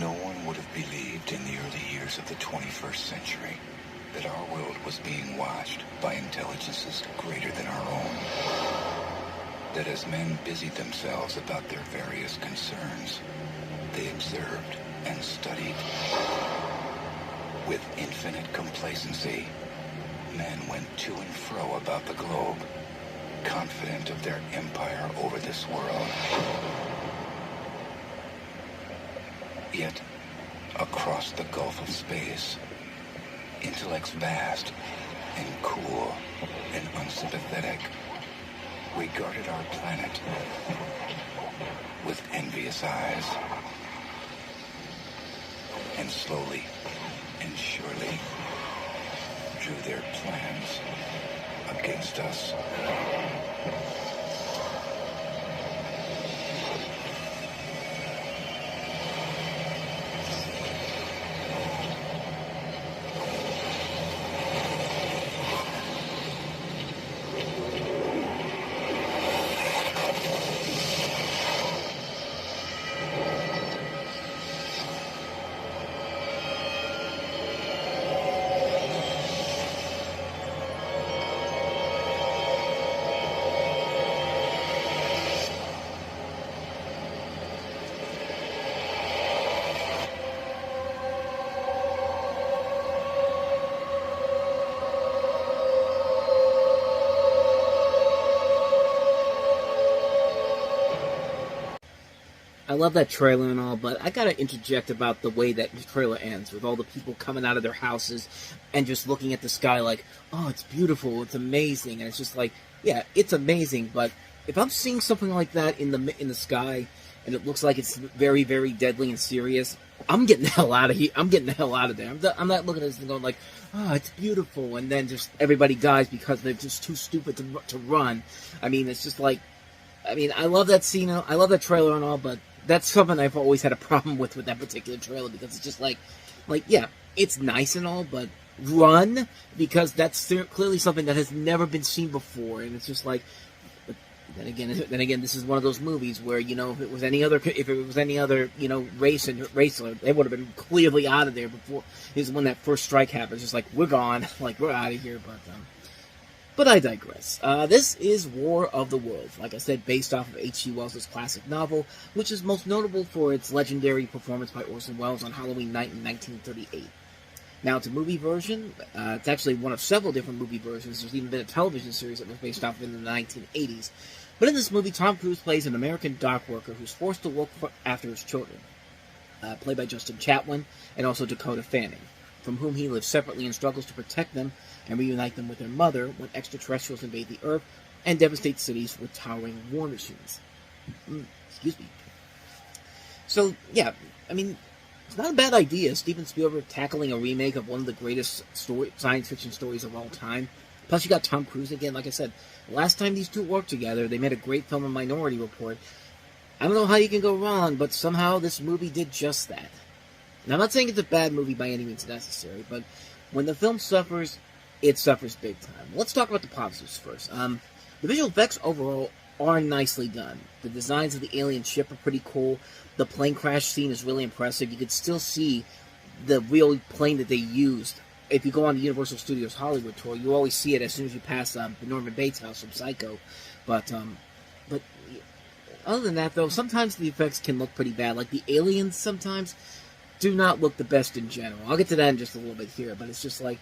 No one would have believed in the early years of the 21st century that our world was being watched by intelligences greater than our own. That as men busied themselves about their various concerns, they observed and studied. With infinite complacency, men went to and fro about the globe, confident of their empire over this world. Yet, across the gulf of space, intellects vast and cool and unsympathetic regarded our planet with envious eyes. And slowly and surely drew their plans against us. I love that trailer and all, but I gotta interject about the way that the trailer ends, with all the people coming out of their houses and just looking at the sky like, oh, it's beautiful, it's amazing, and it's just like, yeah, it's amazing, but if I'm seeing something like that in the sky, and it looks like it's very, very deadly and serious, I'm getting the hell out of here. I'm getting the hell out of there. I'm not looking at this and going like, oh, it's beautiful, and then just everybody dies because they're just too stupid to run. I mean, it's just like, I mean, I love that scene, I love that trailer and all, but that's something I've always had a problem with that particular trailer, because it's just like, yeah, it's nice and all, but run, because that's clearly something that has never been seen before, and it's just like, but then again, this is one of those movies where, you know, if it was any other, you know, racer, they would have been clearly out of there before. Is when that first strike happens, just like, we're gone, like, we're out of here, but I digress. This is War of the Worlds, like I said, based off of H.G. Wells' classic novel, which is most notable for its legendary performance by Orson Welles on Halloween night in 1938. Now, it's a movie version. It's actually one of several different movie versions. There's even been a television series that was based off in the 1980s. But in this movie, Tom Cruise plays an American dock worker who's forced to look after his children, played by Justin Chatwin, and also Dakota Fanning, from whom he lives separately and struggles to protect them and reunite them with their mother when extraterrestrials invade the Earth and devastate cities with towering war machines. Excuse me. So, yeah, I mean, it's not a bad idea, Steven Spielberg tackling a remake of one of the greatest science fiction stories of all time. Plus, you got Tom Cruise again. Like I said, last time these two worked together, they made a great film in Minority Report. I don't know how you can go wrong, but somehow this movie did just that. Now, I'm not saying it's a bad movie by any means necessary, but when the film suffers, it suffers big time. Let's talk about the positives first. The visual effects overall are nicely done. The designs of the alien ship are pretty cool. The plane crash scene is really impressive. You can still see the real plane that they used. If you go on the Universal Studios Hollywood tour, you always see it as soon as you pass the Norman Bates house from Psycho. But other than that, though, sometimes the effects can look pretty bad. Like the aliens sometimes do not look the best in general. I'll get to that in just a little bit here, but it's just like,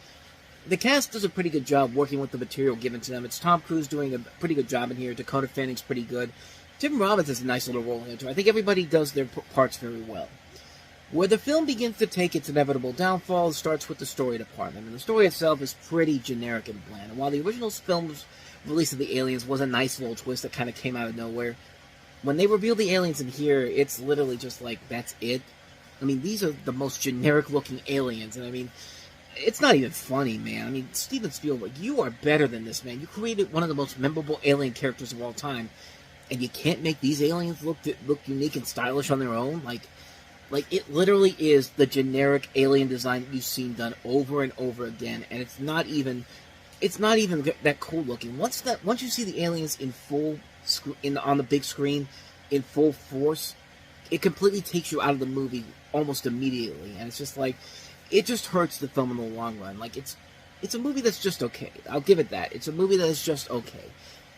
the cast does a pretty good job working with the material given to them. It's Tom Cruise doing a pretty good job in here. Dakota Fanning's pretty good. Tim Robbins has a nice little role in it, too. I think everybody does their parts very well. Where the film begins to take its inevitable downfall starts with the story department, and the story itself is pretty generic and bland. And while the original film's release of the aliens was a nice little twist that kind of came out of nowhere, when they reveal the aliens in here, it's literally just like, that's it. I mean, these are the most generic-looking aliens, and I mean, it's not even funny, man. I mean, Steven Spielberg, you are better than this, man. You created one of the most memorable alien characters of all time, and you can't make these aliens look unique and stylish on their own? Like it literally is the generic alien design that you've seen done over and over again, and it's not even that cool looking. Once you see the aliens in full on the big screen in full force, it completely takes you out of the movie almost immediately, and it's just like, it just hurts the film in the long run. Like, it's a movie that's just okay. I'll give it that. It's a movie that is just okay.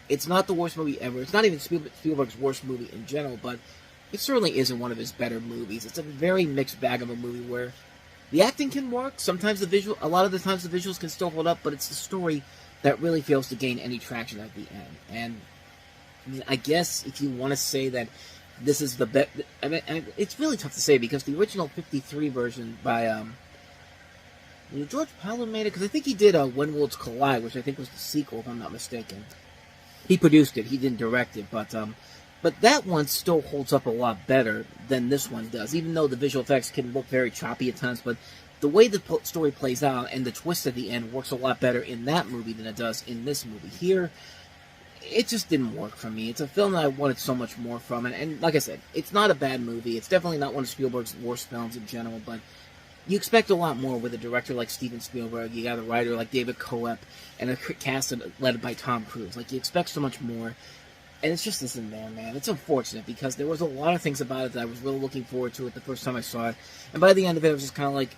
It's not the worst movie ever. It's not even Spielberg's worst movie in general, but it certainly isn't one of his better movies. It's a very mixed bag of a movie where the acting can work. Sometimes a lot of the times the visuals can still hold up, but it's the story that really fails to gain any traction at the end. And I mean, I guess if you want to say that this is the best, I mean, it's really tough to say because the original '53 version by George Palo made it, because I think he did When Worlds Collide, which I think was the sequel, if I'm not mistaken. He produced it. He didn't direct it, but that one still holds up a lot better than this one does, even though the visual effects can look very choppy at times. But the way the story plays out and the twist at the end works a lot better in that movie than it does in this movie. Here, it just didn't work for me. It's a film that I wanted so much more from, and like I said, it's not a bad movie. It's definitely not one of Spielberg's worst films in general, but you expect a lot more with a director like Steven Spielberg. You got a writer like David Coep, and a cast led by Tom Cruise. Like, you expect so much more, and it's just isn't there, man. It's unfortunate, because there was a lot of things about it that I was really looking forward to it the first time I saw it, and by the end of it, I was just kind of like,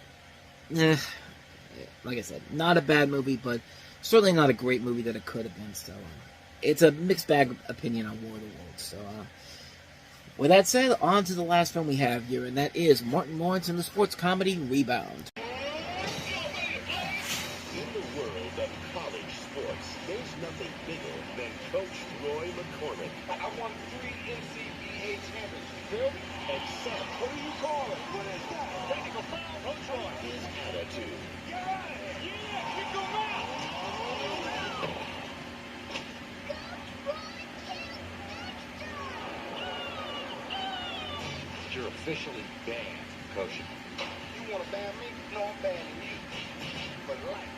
like I said, not a bad movie, but certainly not a great movie that it could have been. So, it's a mixed bag opinion on War of the Worlds. So, with that said, on to the last film we have here, and that is Martin Lawrence in the sports comedy Rebound. In the world of college sports, there's nothing bigger than Coach Roy McCormick. I won 3 NCAA championships. Really? And Sam, what do you call it? What is that? Technical foul. Coach Roy. His attitude. Get out of here. Yeah, kick him out. You're officially banned, Coach. You want to ban me? No, I'm banning you. For life.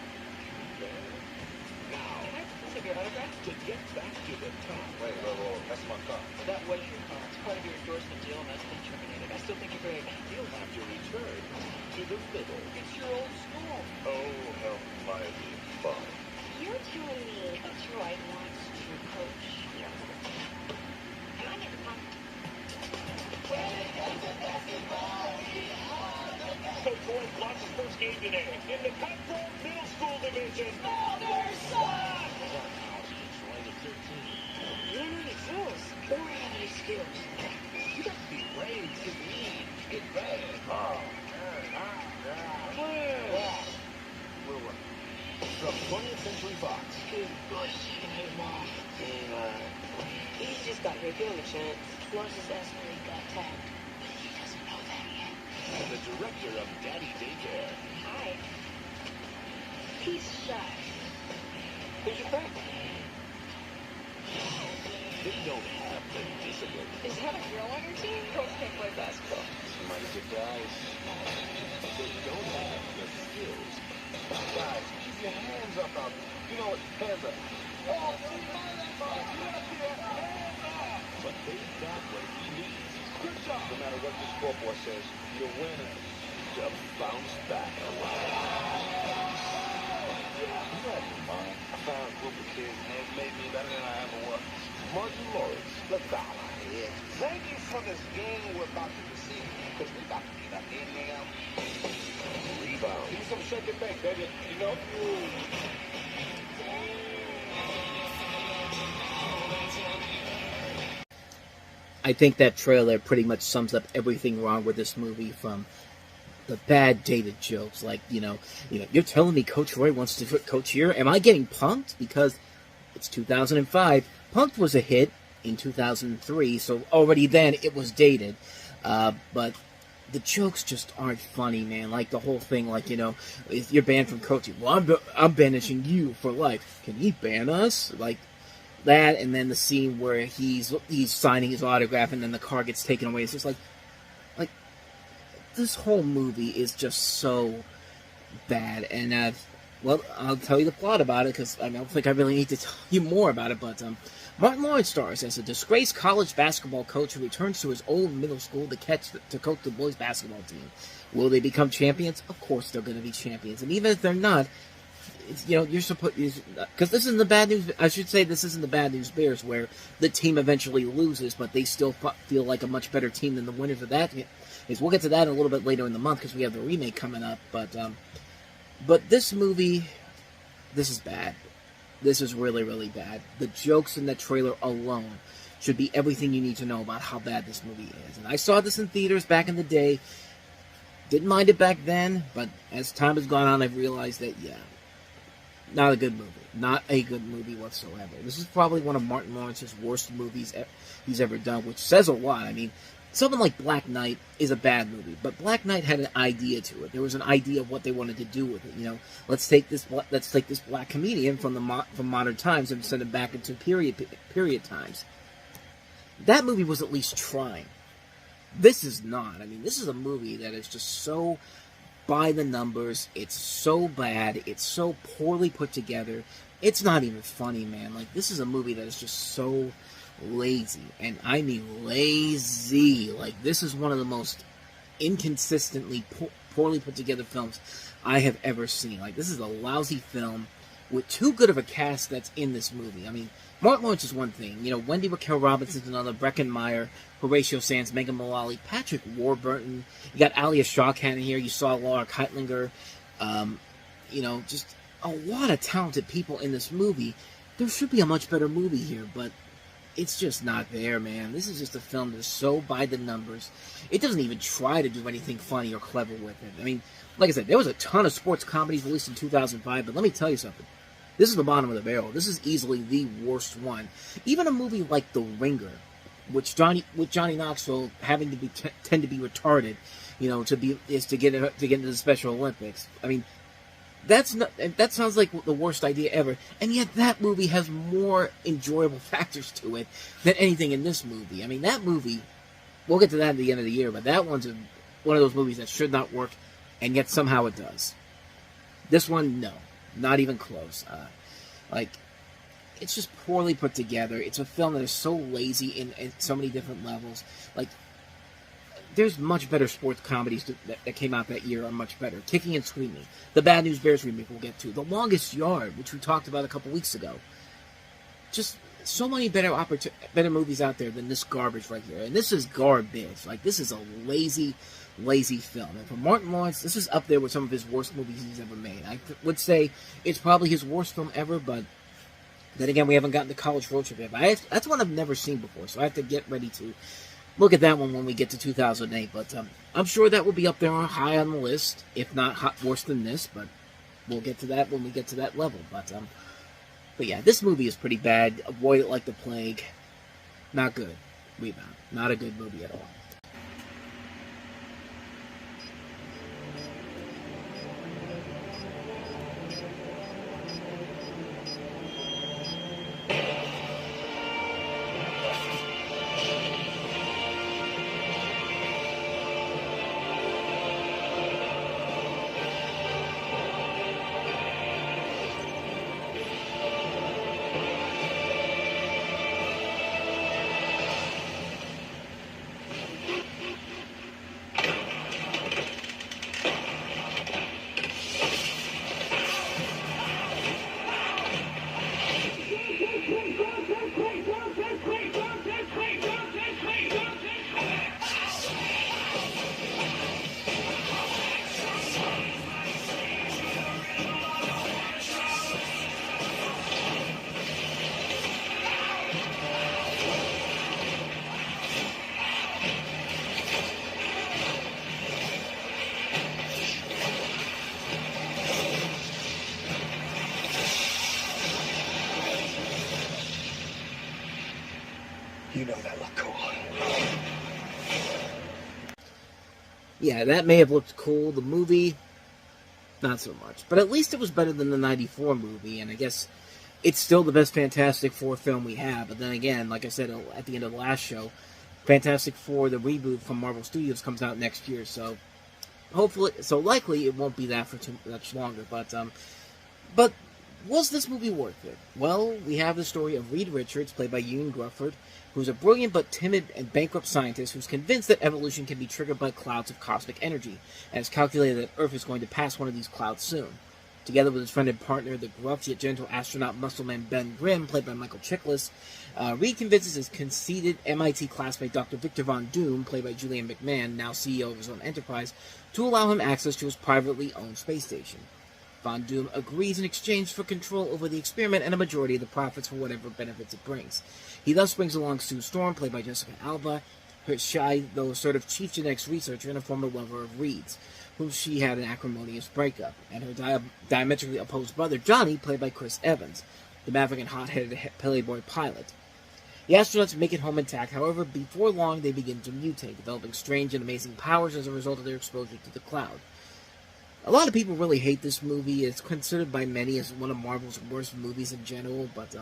Now, Can I please have your autograph? to get back to the top. Wait, that's my car. That was your car. It's part of your endorsement deal, and that's been terminated. I still think you're great. You'll have to return to the middle. It's your old school. Oh, how mighty fun. You're telling me Coach Roy wants to coach your home. Can I get the pump? Coach Roy lost his first game today in the Cutthroat Middle School Division. You're not exhaust or have any skills. You got to be brave to lead. Get bad. From 20th Century Fox. Good boy, shaking him off. He's just got here feeling a chance. Plus his ass when he got tagged. But he doesn't know that yet. And the director of Daddy Daycare. Hi. He's shy. Who's your friend? They don't have the discipline. Is that a girl on your team? Girls can't play basketball. Somebody get guys. They don't have the skills. Guys, keep your hands up out there. You know what? Hands up. Oh, But they've got what he needs. good job. No matter what the scoreboard says, you're winners. To bounce back. You know mine. I found a group of kids and they made me better than I ever was. Martin Lawrence. Look out here. Thank you for this game we're about to receive, because we got to get up in there. Rebound. Give me some shake and bake, baby. You know? I think that trailer pretty much sums up everything wrong with this movie, from the bad dated jokes, like, you're telling me Coach Roy wants to coach here? Am I getting punked? Because it's 2005. Punked was a hit in 2003, so already then it was dated. But the jokes just aren't funny, man. Like, the whole thing, like, if you're banned from coaching, well, I'm banishing you for life. Can he ban us? Like, that, and then the scene where he's signing his autograph and then the car gets taken away. It's just like this whole movie is just so bad. And well, I'll tell you the plot about it, because I don't think I really need to tell you more about it. But Martin Lawrence stars as a disgraced college basketball coach who returns to his old middle school to coach the boys basketball team. Will they become champions? Of course they're going to be champions. And even if they're not, it's, you know, you're supposed, because this isn't the bad news. I should say this isn't the bad news bears, where the team eventually loses, but they still feel like a much better team than the winners of that. We'll get to that a little bit later in the month because we have the remake coming up. But this movie, this is bad. This is really, really bad. The jokes in the trailer alone should be everything you need to know about how bad this movie is. And I saw this in theaters back in the day. Didn't mind it back then, but as time has gone on, I've realized that, yeah, not a good movie. Not a good movie whatsoever. This is probably one of Martin Lawrence's worst movies he's ever done, which says a lot. I mean, something like Black Knight is a bad movie, but Black Knight had an idea to it. There was an idea of what they wanted to do with it. You know, let's take this black comedian from modern times and send him back into period times. That movie was at least trying. This is not. I mean, this is a movie that is just so by the numbers. It's so bad. It's so poorly put together. It's not even funny, man. Like, this is a movie that is just so lazy. And I mean lazy. Like, this is one of the most inconsistently poorly put together films I have ever seen. Like, this is a lousy film with too good of a cast that's in this movie. I mean, Martin Lawrence is one thing. You know, Wendy Raquel Robinson's another, Breckin Meyer, Horatio Sands, Megan Mullally, Patrick Warburton. You got Alia Shawkat in here. You saw Laura Keitlinger. You know, just a lot of talented people in this movie. There should be a much better movie here, but it's just not there, man. This is just a film that's so by the numbers. It doesn't even try to do anything funny or clever with it. I mean, like I said, there was a ton of sports comedies released in 2005, but let me tell you something. This is the bottom of the barrel. This is easily the worst one. Even a movie like The Ringer, with Johnny Knoxville having to tend to be retarded, you know, to get into the Special Olympics. I mean, that sounds like the worst idea ever. And yet that movie has more enjoyable factors to it than anything in this movie. I mean, that movie, we'll get to that at the end of the year, but that one's one of those movies that should not work, and yet somehow it does. This one, no. Not even close. It's just poorly put together. It's a film that is so lazy in so many different levels. Like, there's much better sports comedies that came out that year are much better. Kicking and Screaming. The Bad News Bears remake we'll get to. The Longest Yard, which we talked about a couple weeks ago. Just so many better movies out there than this garbage right here. And this is garbage. Like, this is a lazy film. And for Martin Lawrence, this is up there with some of his worst movies he's ever made. I would say it's probably his worst film ever, but then again, we haven't gotten the College Road Trip yet. But that's one I've never seen before, so I have to get ready to look at that one when we get to 2008. But I'm sure that will be up there high on the list, if not worse than this, but we'll get to that when we get to that level. But yeah, this movie is pretty bad. Avoid it like the plague. Not good. Rebound. Not a good movie at all. You know that looked cool. Yeah, that may have looked cool. The movie, not so much. But at least it was better than the 94 movie, and I guess it's still the best Fantastic Four film we have. But then again, like I said at the end of the last show, Fantastic Four, the reboot from Marvel Studios, comes out next year, so likely it won't be that for too much longer. But was this movie worth it? Well, we have the story of Reed Richards, played by Ewan Grufford, who's a brilliant but timid and bankrupt scientist who's convinced that evolution can be triggered by clouds of cosmic energy, and has calculated that Earth is going to pass one of these clouds soon. Together with his friend and partner, the gruff yet gentle astronaut muscleman Ben Grimm, played by Michael Chiklis, Reed convinces his conceited MIT classmate Dr. Victor Von Doom, played by Julian McMahon, now CEO of his own enterprise, to allow him access to his privately owned space station. Von Doom agrees in exchange for control over the experiment and a majority of the profits for whatever benefits it brings. He thus brings along Sue Storm, played by Jessica Alba, her shy, though sort of chief genetics researcher and a former lover of Reed's, whom she had an acrimonious breakup, and her diametrically opposed brother, Johnny, played by Chris Evans, the maverick and hot-headed playboy pilot. The astronauts make it home intact, however, before long they begin to mutate, developing strange and amazing powers as a result of their exposure to the cloud. A lot of people really hate this movie. It's considered by many as one of Marvel's worst movies in general, but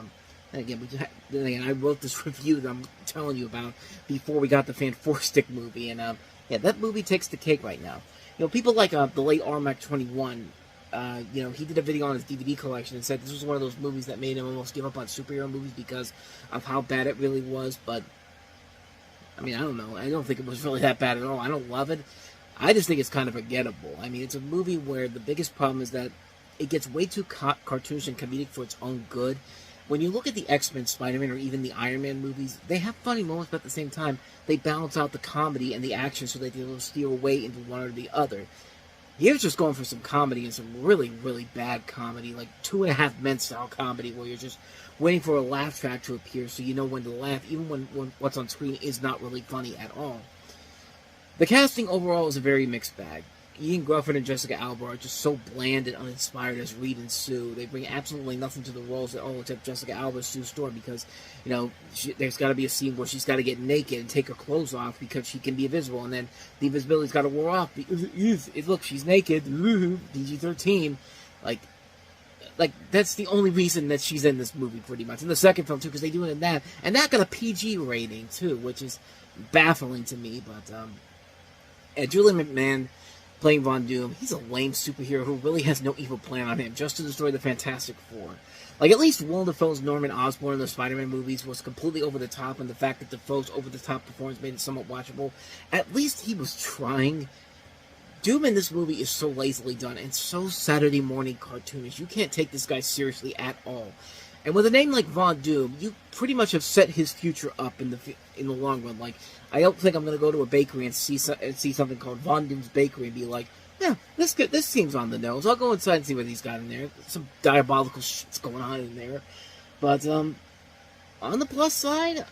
again, I wrote this review that I'm telling you about before we got the Fantastic movie, and yeah, that movie takes the cake right now. You know, people like the late RMAC21, you know, he did a video on his DVD collection and said this was one of those movies that made him almost give up on superhero movies because of how bad it really was, but, I mean, I don't know. I don't think it was really that bad at all. I don't love it. I just think it's kind of forgettable. I mean, it's a movie where the biggest problem is that it gets way too cartoonish and comedic for its own good. When you look at the X-Men, Spider-Man, or even the Iron Man movies, they have funny moments, but at the same time, they balance out the comedy and the action so they can steer away into one or the other. Here's just going for some comedy and some really, really bad comedy, like 2.5 Men style comedy, where you're just waiting for a laugh track to appear so you know when to laugh, even when what's on screen is not really funny at all. The casting overall is a very mixed bag. Ian Grufford and Jessica Alba are just so bland and uninspired as Reed and Sue. They bring absolutely nothing to the roles at all, except Jessica Alba's Sue Storm, because, you know, there's got to be a scene where she's got to get naked and take her clothes off because she can be invisible, and then the invisibility's got to wear off. Look, she's naked. PG-13. Like, that's the only reason that she's in this movie, pretty much. In the second film, too, because they do it in that. And that got a PG rating, too, which is baffling to me, but, Julian McMahon, playing Von Doom, he's a lame superhero who really has no evil plan on him, just to destroy the Fantastic Four. Like, at least Willem Dafoe's Norman Osborn in the Spider-Man movies was completely over the top, and the fact that Dafoe's over-the-top performance made it somewhat watchable. At least he was trying. Doom in this movie is so lazily done, and so Saturday morning cartoonish. You can't take this guy seriously at all. And with a name like Von Doom, you pretty much have set his future up in the long run. Like, I don't think I'm going to go to a bakery and see something called Von Doom's Bakery and be like, yeah, this seems on the nose. I'll go inside and see what he's got in there. Some diabolical shit's going on in there. But, on the plus side,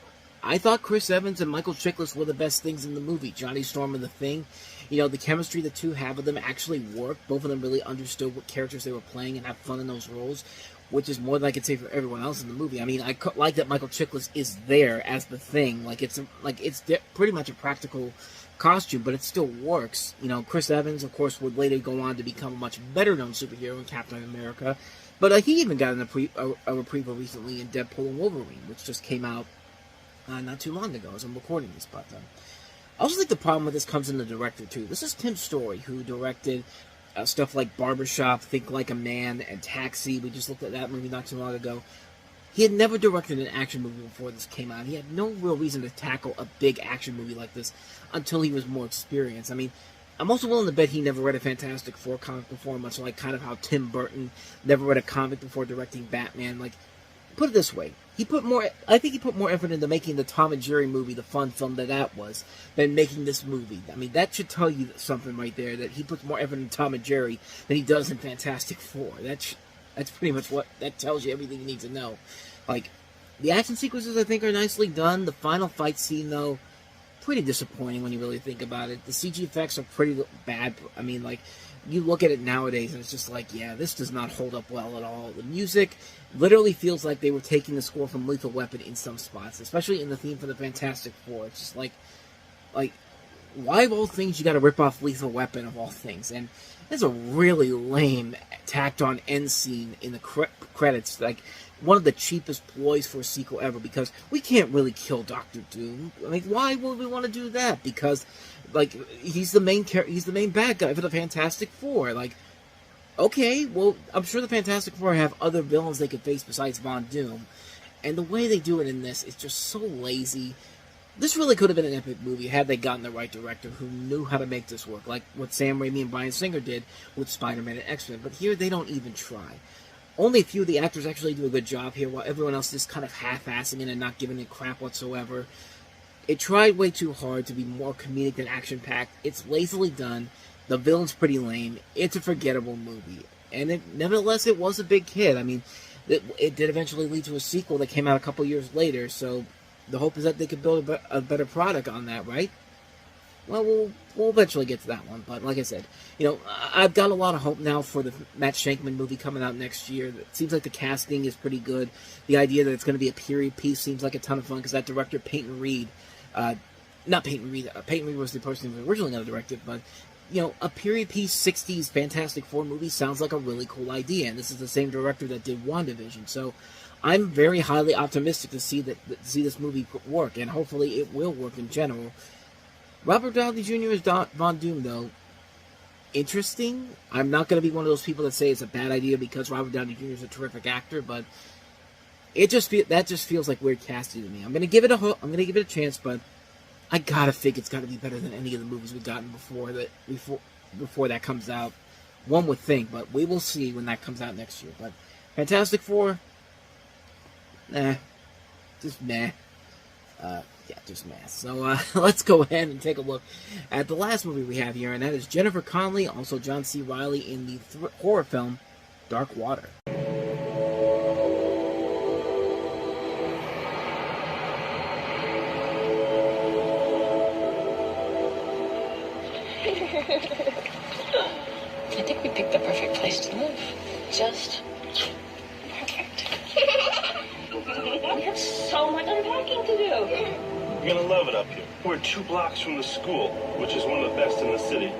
I thought Chris Evans and Michael Chiklis were the best things in the movie. Johnny Storm and The Thing. You know, the chemistry the two have with them actually worked. Both of them really understood what characters they were playing and have fun in those roles, which is more than I could say for everyone else in the movie. I mean, I like that Michael Chiklis is there as the Thing. Like, it's pretty much a practical costume, but it still works. You know, Chris Evans, of course, would later go on to become a much better-known superhero in Captain America. But he even got a reprieve recently in Deadpool and Wolverine, which just came out not too long ago as I'm recording this. But I also think the problem with this comes in the director, too. This is Tim Story, who directed stuff like Barbershop, Think Like a Man, and Taxi. We just looked at that movie not too long ago. He had never directed an action movie before this came out. He had no real reason to tackle a big action movie like this until he was more experienced. I mean, I'm also willing to bet he never read a Fantastic Four comic before, much like kind of how Tim Burton never read a comic before directing Batman. Like, put it this way. I think he put more effort into making the Tom and Jerry movie, the fun film that was, than making this movie. I mean, that should tell you something right there, that he puts more effort in Tom and Jerry than he does in Fantastic Four. That's pretty much that tells you everything you need to know. Like, the action sequences, I think, are nicely done. The final fight scene, though, pretty disappointing when you really think about it. The CG effects are pretty bad. I mean, like, you look at it nowadays, and it's just like, yeah, this does not hold up well at all. The music literally feels like they were taking the score from Lethal Weapon in some spots, especially in the theme for the Fantastic Four. It's just like, why of all things you gotta rip off Lethal Weapon of all things? And there's a really lame, tacked-on end scene in the credits, like, one of the cheapest ploys for a sequel ever, because we can't really kill Dr. Doom. I mean, why would we want to do that? Because, like, he's the main bad guy for the Fantastic Four. Like, okay, well, I'm sure the Fantastic Four have other villains they could face besides Von Doom, and the way they do it in this is just so lazy. This really could have been an epic movie had they gotten the right director who knew how to make this work, like what Sam Raimi and Bryan Singer did with Spider-Man and X-Men. But here, they don't even try. Only a few of the actors actually do a good job here, while everyone else is kind of half-assing it and not giving it crap whatsoever. It tried way too hard to be more comedic than action-packed. It's lazily done. The villain's pretty lame. It's a forgettable movie. And nevertheless, it was a big hit. I mean, it did eventually lead to a sequel that came out a couple years later, so the hope is that they could build a better product on that, right? Well, we'll eventually get to that one, but like I said, I've got a lot of hope now for the Matt Shankman movie coming out next year. It seems like the casting is pretty good. The idea that it's going to be a period piece seems like a ton of fun, because that director, Peyton Reed, not Peyton Reed, Peyton Reed was the person who was originally going to direct it, but, a period piece 60s Fantastic Four movie sounds like a really cool idea, and this is the same director that did WandaVision, so I'm very highly optimistic to see this movie work, and hopefully it will work in general. Robert Downey Jr. as Von Doom, though, interesting. I'm not going to be one of those people that say it's a bad idea because Robert Downey Jr. is a terrific actor, but that just feels like weird casting to me. I'm going to give it a chance, but I gotta think it's got to be better than any of the movies we've gotten before that comes out. One would think, but we will see when that comes out next year. But Fantastic Four, just meh. Just meh. So let's go ahead and take a look at the last movie we have here, and that is Jennifer Connelly, also John C. Reilly, in the horror film Dark Water. I think we picked the perfect place to live. Just perfect. We have so much unpacking to do. You're gonna love it up here. We're 2 blocks from the school, which is one of the best in the city.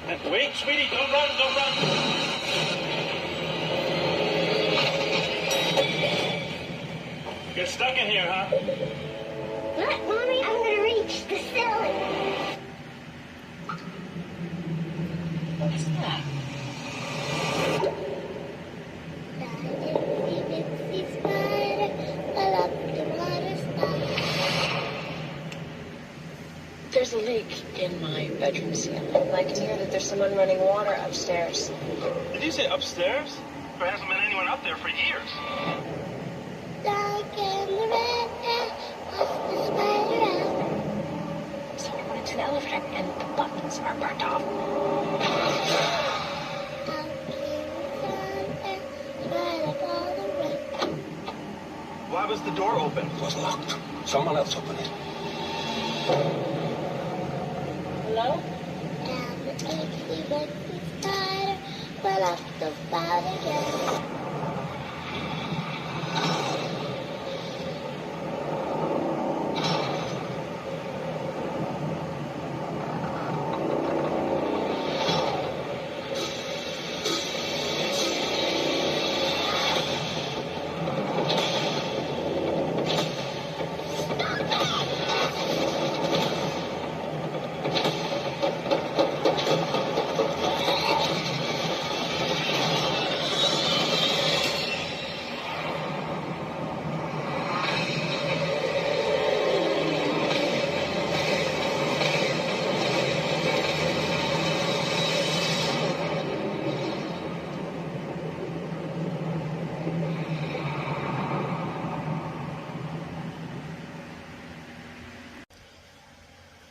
And wait, sweetie, don't run, don't run. Get stuck in here, huh? What, Mommy? I'm gonna reach the ceiling. What's that? There's a leak in my bedroom ceiling. I can hear that there's someone running water upstairs. Did you say upstairs? There hasn't been anyone up there for years. Someone went into the elevator and the buttons are burnt off. Why was the door open? It was locked. Someone else opened it. Hello?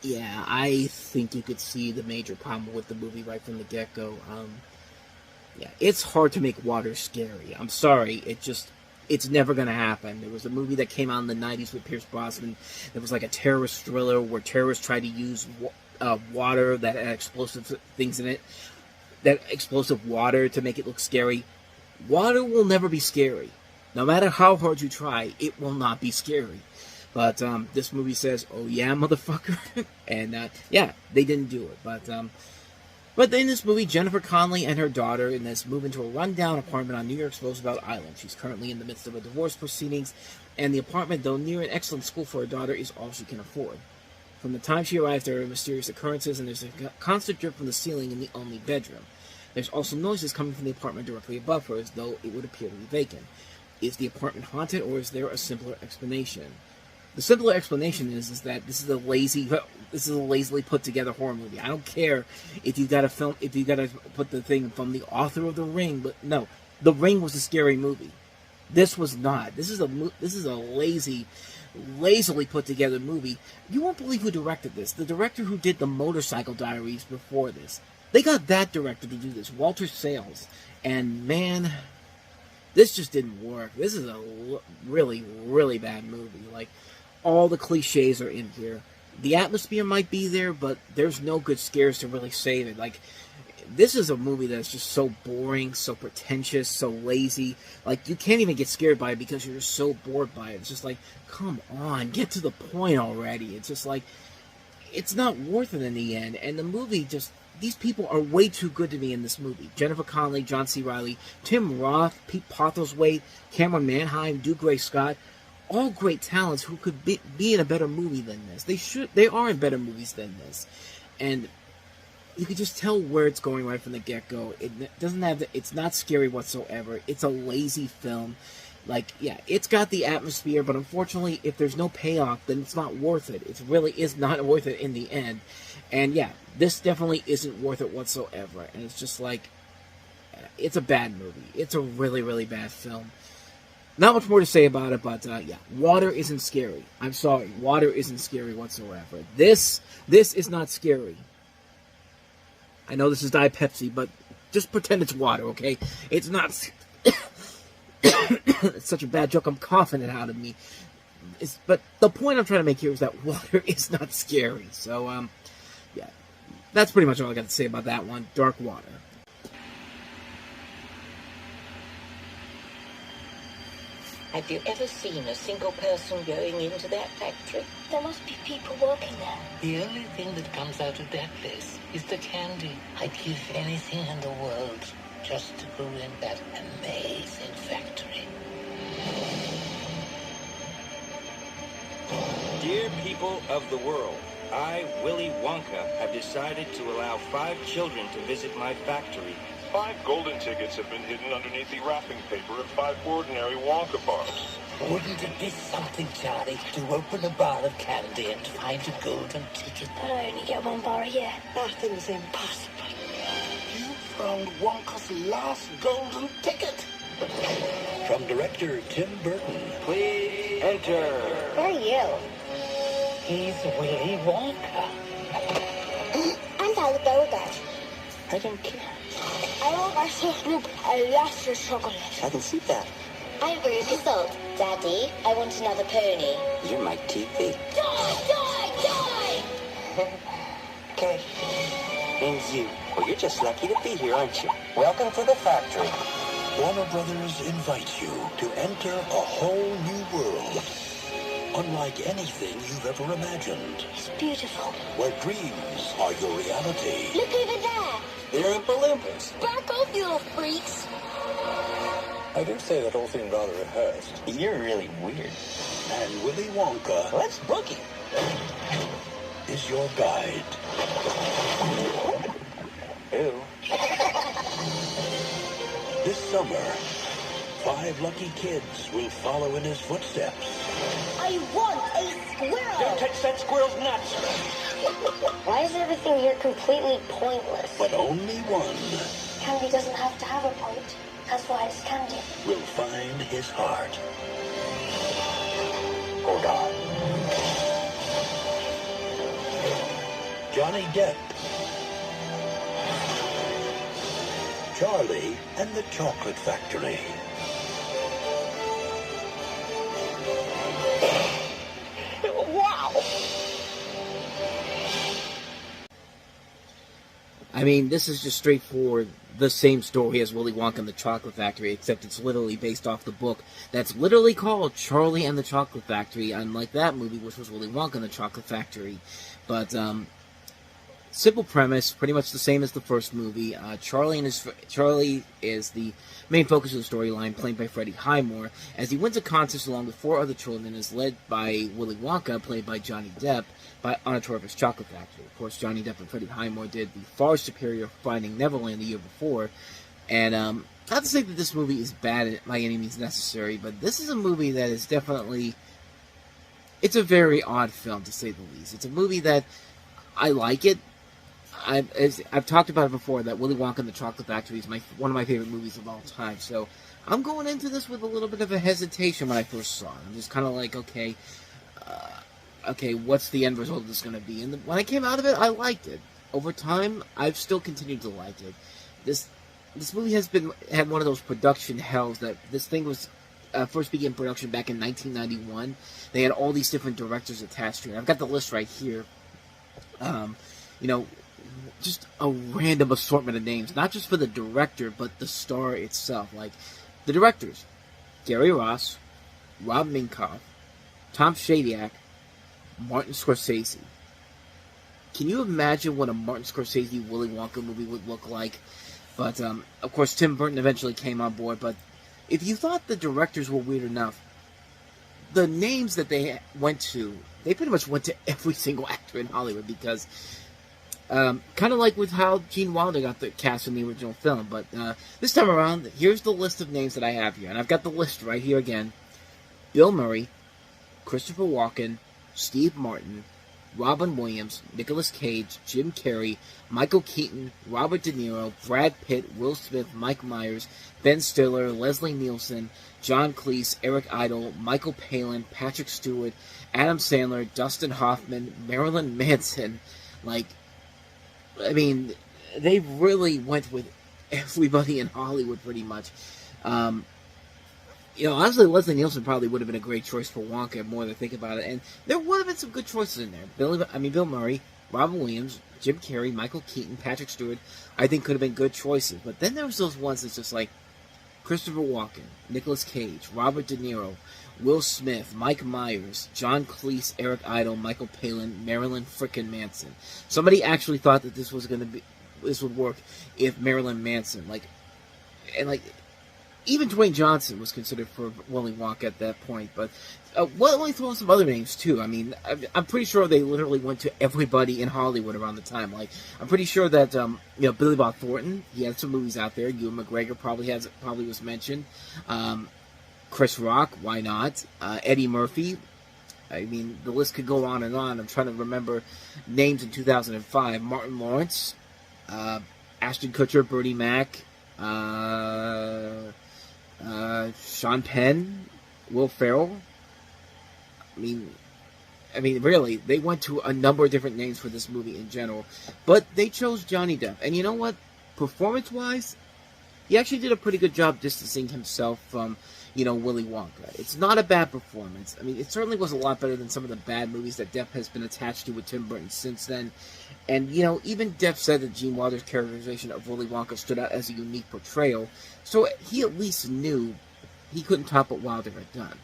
Yeah, I think you could see the major problem with the movie right from the get-go. Yeah, it's hard to make water scary. I'm sorry, it's never going to happen. There was a movie that came out in the 90s with Pierce Brosnan. It was like a terrorist thriller where terrorists tried to use water that had explosive things in it, that explosive water to make it look scary. Water will never be scary. No matter how hard you try, it will not be scary. But this movie says, "Oh yeah, motherfucker," and yeah, they didn't do it. But in this movie, Jennifer Connelly and her daughter in this move into a rundown apartment on New York's Roosevelt Island. She's currently in the midst of a divorce proceedings, and the apartment, though near an excellent school for her daughter, is all she can afford. From the time she arrives, there are mysterious occurrences, and there's a constant drip from the ceiling in the only bedroom. There's also noises coming from the apartment directly above her, as though it would appear to be vacant. Is the apartment haunted, or is there a simpler explanation? The simpler explanation is that this is a lazily put together horror movie. I don't care if you got to put the thing from the author of The Ring, but no, The Ring was a scary movie. This was not. This is a lazily put together movie. You won't believe who directed this. The director who did the Motorcycle Diaries before this. They got that director to do this, Walter Sales, and man, this just didn't work. This is a really, really bad movie. Like, all the cliches are in here. The atmosphere might be there, but there's no good scares to really save it. Like, this is a movie that's just so boring, so pretentious, so lazy. Like, you can't even get scared by it because you're just so bored by it. It's just like, come on, get to the point already. It's just like, it's not worth it in the end. And the movie just, these people are way too good to be in this movie. Jennifer Connelly, John C. Reilly, Tim Roth, Pete Postlethwaite, Cameron Manheim, Dougray Scott, all great talents who could be in a better movie than this. They are in better movies than this. And you can just tell where it's going right from the get-go. It's not scary whatsoever. It's a lazy film. Like, yeah, it's got the atmosphere, but unfortunately, if there's no payoff, then it's not worth it. It really is not worth it in the end. And yeah, this definitely isn't worth it whatsoever. And it's just like, it's a bad movie. It's a really, really bad film. Not much more to say about it, but yeah, water isn't scary. I'm sorry, water isn't scary whatsoever. This is not scary. I know this is Diet Pepsi, but just pretend it's water, okay? It's not. It's such a bad joke, I'm coughing it out of me. But the point I'm trying to make here is that water is not scary. So, yeah, that's pretty much all I got to say about that one. Dark Water. Have you ever seen a single person going into that factory? There must be people working there. The only thing that comes out of that place is the candy. I'd give anything in the world just to go in that amazing factory. Dear people of the world, I, Willy Wonka, have decided to allow 5 children to visit my factory. 5 golden tickets have been hidden underneath the wrapping paper of 5 ordinary Wonka bars. Wouldn't it be something, Charlie, to open a bar of candy and find a golden ticket? But I only get 1 bar a year. Nothing's impossible. You found Wonka's last golden ticket. From director Tim Burton. Please enter. Who are you? He's Willy Wonka. I'm Sally Bogart. I don't care. I want my soft milk and lots of chocolate. I can see that. I'm Ruby Salt. Daddy, I want another pony. You're my TV. Die! Okay. And you. Well, you're just lucky to be here, aren't you? Welcome to the factory. Warner Brothers invites you to enter a whole new world. Unlike anything you've ever imagined. It's beautiful. Where dreams are your reality. Look over there. They're in balloons. Back off, you little freaks. I do say that all seemed rather rehearsed. You're really weird. And Willy Wonka Let's boogie. is your guide. Ew. This summer, 5 lucky kids will follow in his footsteps. I want a squirrel. Don't touch that squirrel's nuts. Why is everything here completely pointless? But only one Candy doesn't have to have a point. That's why it's candy. will find his heart. Hold on. Johnny Depp. Charlie and the Chocolate Factory. Wow. I mean, this is just straightforward, the same story as Willy Wonka and the Chocolate Factory, except it's literally based off the book that's literally called Charlie and the Chocolate Factory, unlike that movie, which was Willy Wonka and the Chocolate Factory. But, simple premise, pretty much the same as the first movie. Charlie is the main focus of the storyline, played by Freddie Highmore, as he wins a contest along with 4 other children, is led by Willy Wonka, played by Johnny Depp, on a tour of his chocolate factory. Of course, Johnny Depp and Freddie Highmore did the far superior Finding Neverland the year before, and not to say that this movie is bad by any means necessary, but this is a movie that is definitely, it's a very odd film, to say the least. It's a movie that I like it. I've talked about it before, that Willy Wonka and the Chocolate Factory is one of my favorite movies of all time. So I'm going into this with a little bit of a hesitation when I first saw it. I'm just kind of like, okay, what's the end result of this going to be? And when I came out of it, I liked it. Over time, I've still continued to like it. This movie had one of those production hells that this thing was first began production back in 1991. They had all these different directors attached to it. I've got the list right here. Just a random assortment of names, not just for the director, but the star itself. Like, the directors, Gary Ross, Rob Minkoff, Tom Shadyac, Martin Scorsese. Can you imagine what a Martin Scorsese Willy Wonka movie would look like? But, of course, Tim Burton eventually came on board. But if you thought the directors were weird enough, the names that they went to, they pretty much went to every single actor in Hollywood, because kind of like with how Gene Wilder got the cast in the original film. But this time around, here's the list of names that I have here. And I've got the list right here again. Bill Murray, Christopher Walken, Steve Martin, Robin Williams, Nicolas Cage, Jim Carrey, Michael Keaton, Robert De Niro, Brad Pitt, Will Smith, Mike Myers, Ben Stiller, Leslie Nielsen, John Cleese, Eric Idle, Michael Palin, Patrick Stewart, Adam Sandler, Dustin Hoffman, Marilyn Manson. Like, I mean, they really went with everybody in Hollywood pretty much. Honestly, Leslie Nielsen probably would have been a great choice for Wonka, more than I think about it. And there would have been some good choices in there. Bill Murray, Robin Williams, Jim Carrey, Michael Keaton, Patrick Stewart, I think could have been good choices. But then there was those ones that's just like Christopher Walken, Nicolas Cage, Robert De Niro, Will Smith, Mike Myers, John Cleese, Eric Idle, Michael Palin, Marilyn frickin' Manson. Somebody actually thought that this would work if Marilyn Manson, even Dwayne Johnson was considered for Willy Wonka at that point. But let me throw in some other names too. I mean, I'm pretty sure they literally went to everybody in Hollywood around the time. Like, I'm pretty sure that Billy Bob Thornton, he had some movies out there. Ewan McGregor probably was mentioned. Chris Rock, why not? Eddie Murphy. I mean, the list could go on and on. I'm trying to remember names in 2005. Martin Lawrence, Ashton Kutcher, Bernie Mac, Sean Penn, Will Ferrell. I mean, really, they went to a number of different names for this movie in general, but they chose Johnny Depp. And you know what? Performance-wise, he actually did a pretty good job distancing himself from, Willy Wonka. It's not a bad performance. I mean, it certainly was a lot better than some of the bad movies that Depp has been attached to with Tim Burton since then. And, even Depp said that Gene Wilder's characterization of Willy Wonka stood out as a unique portrayal, so he at least knew he couldn't top what Wilder had done.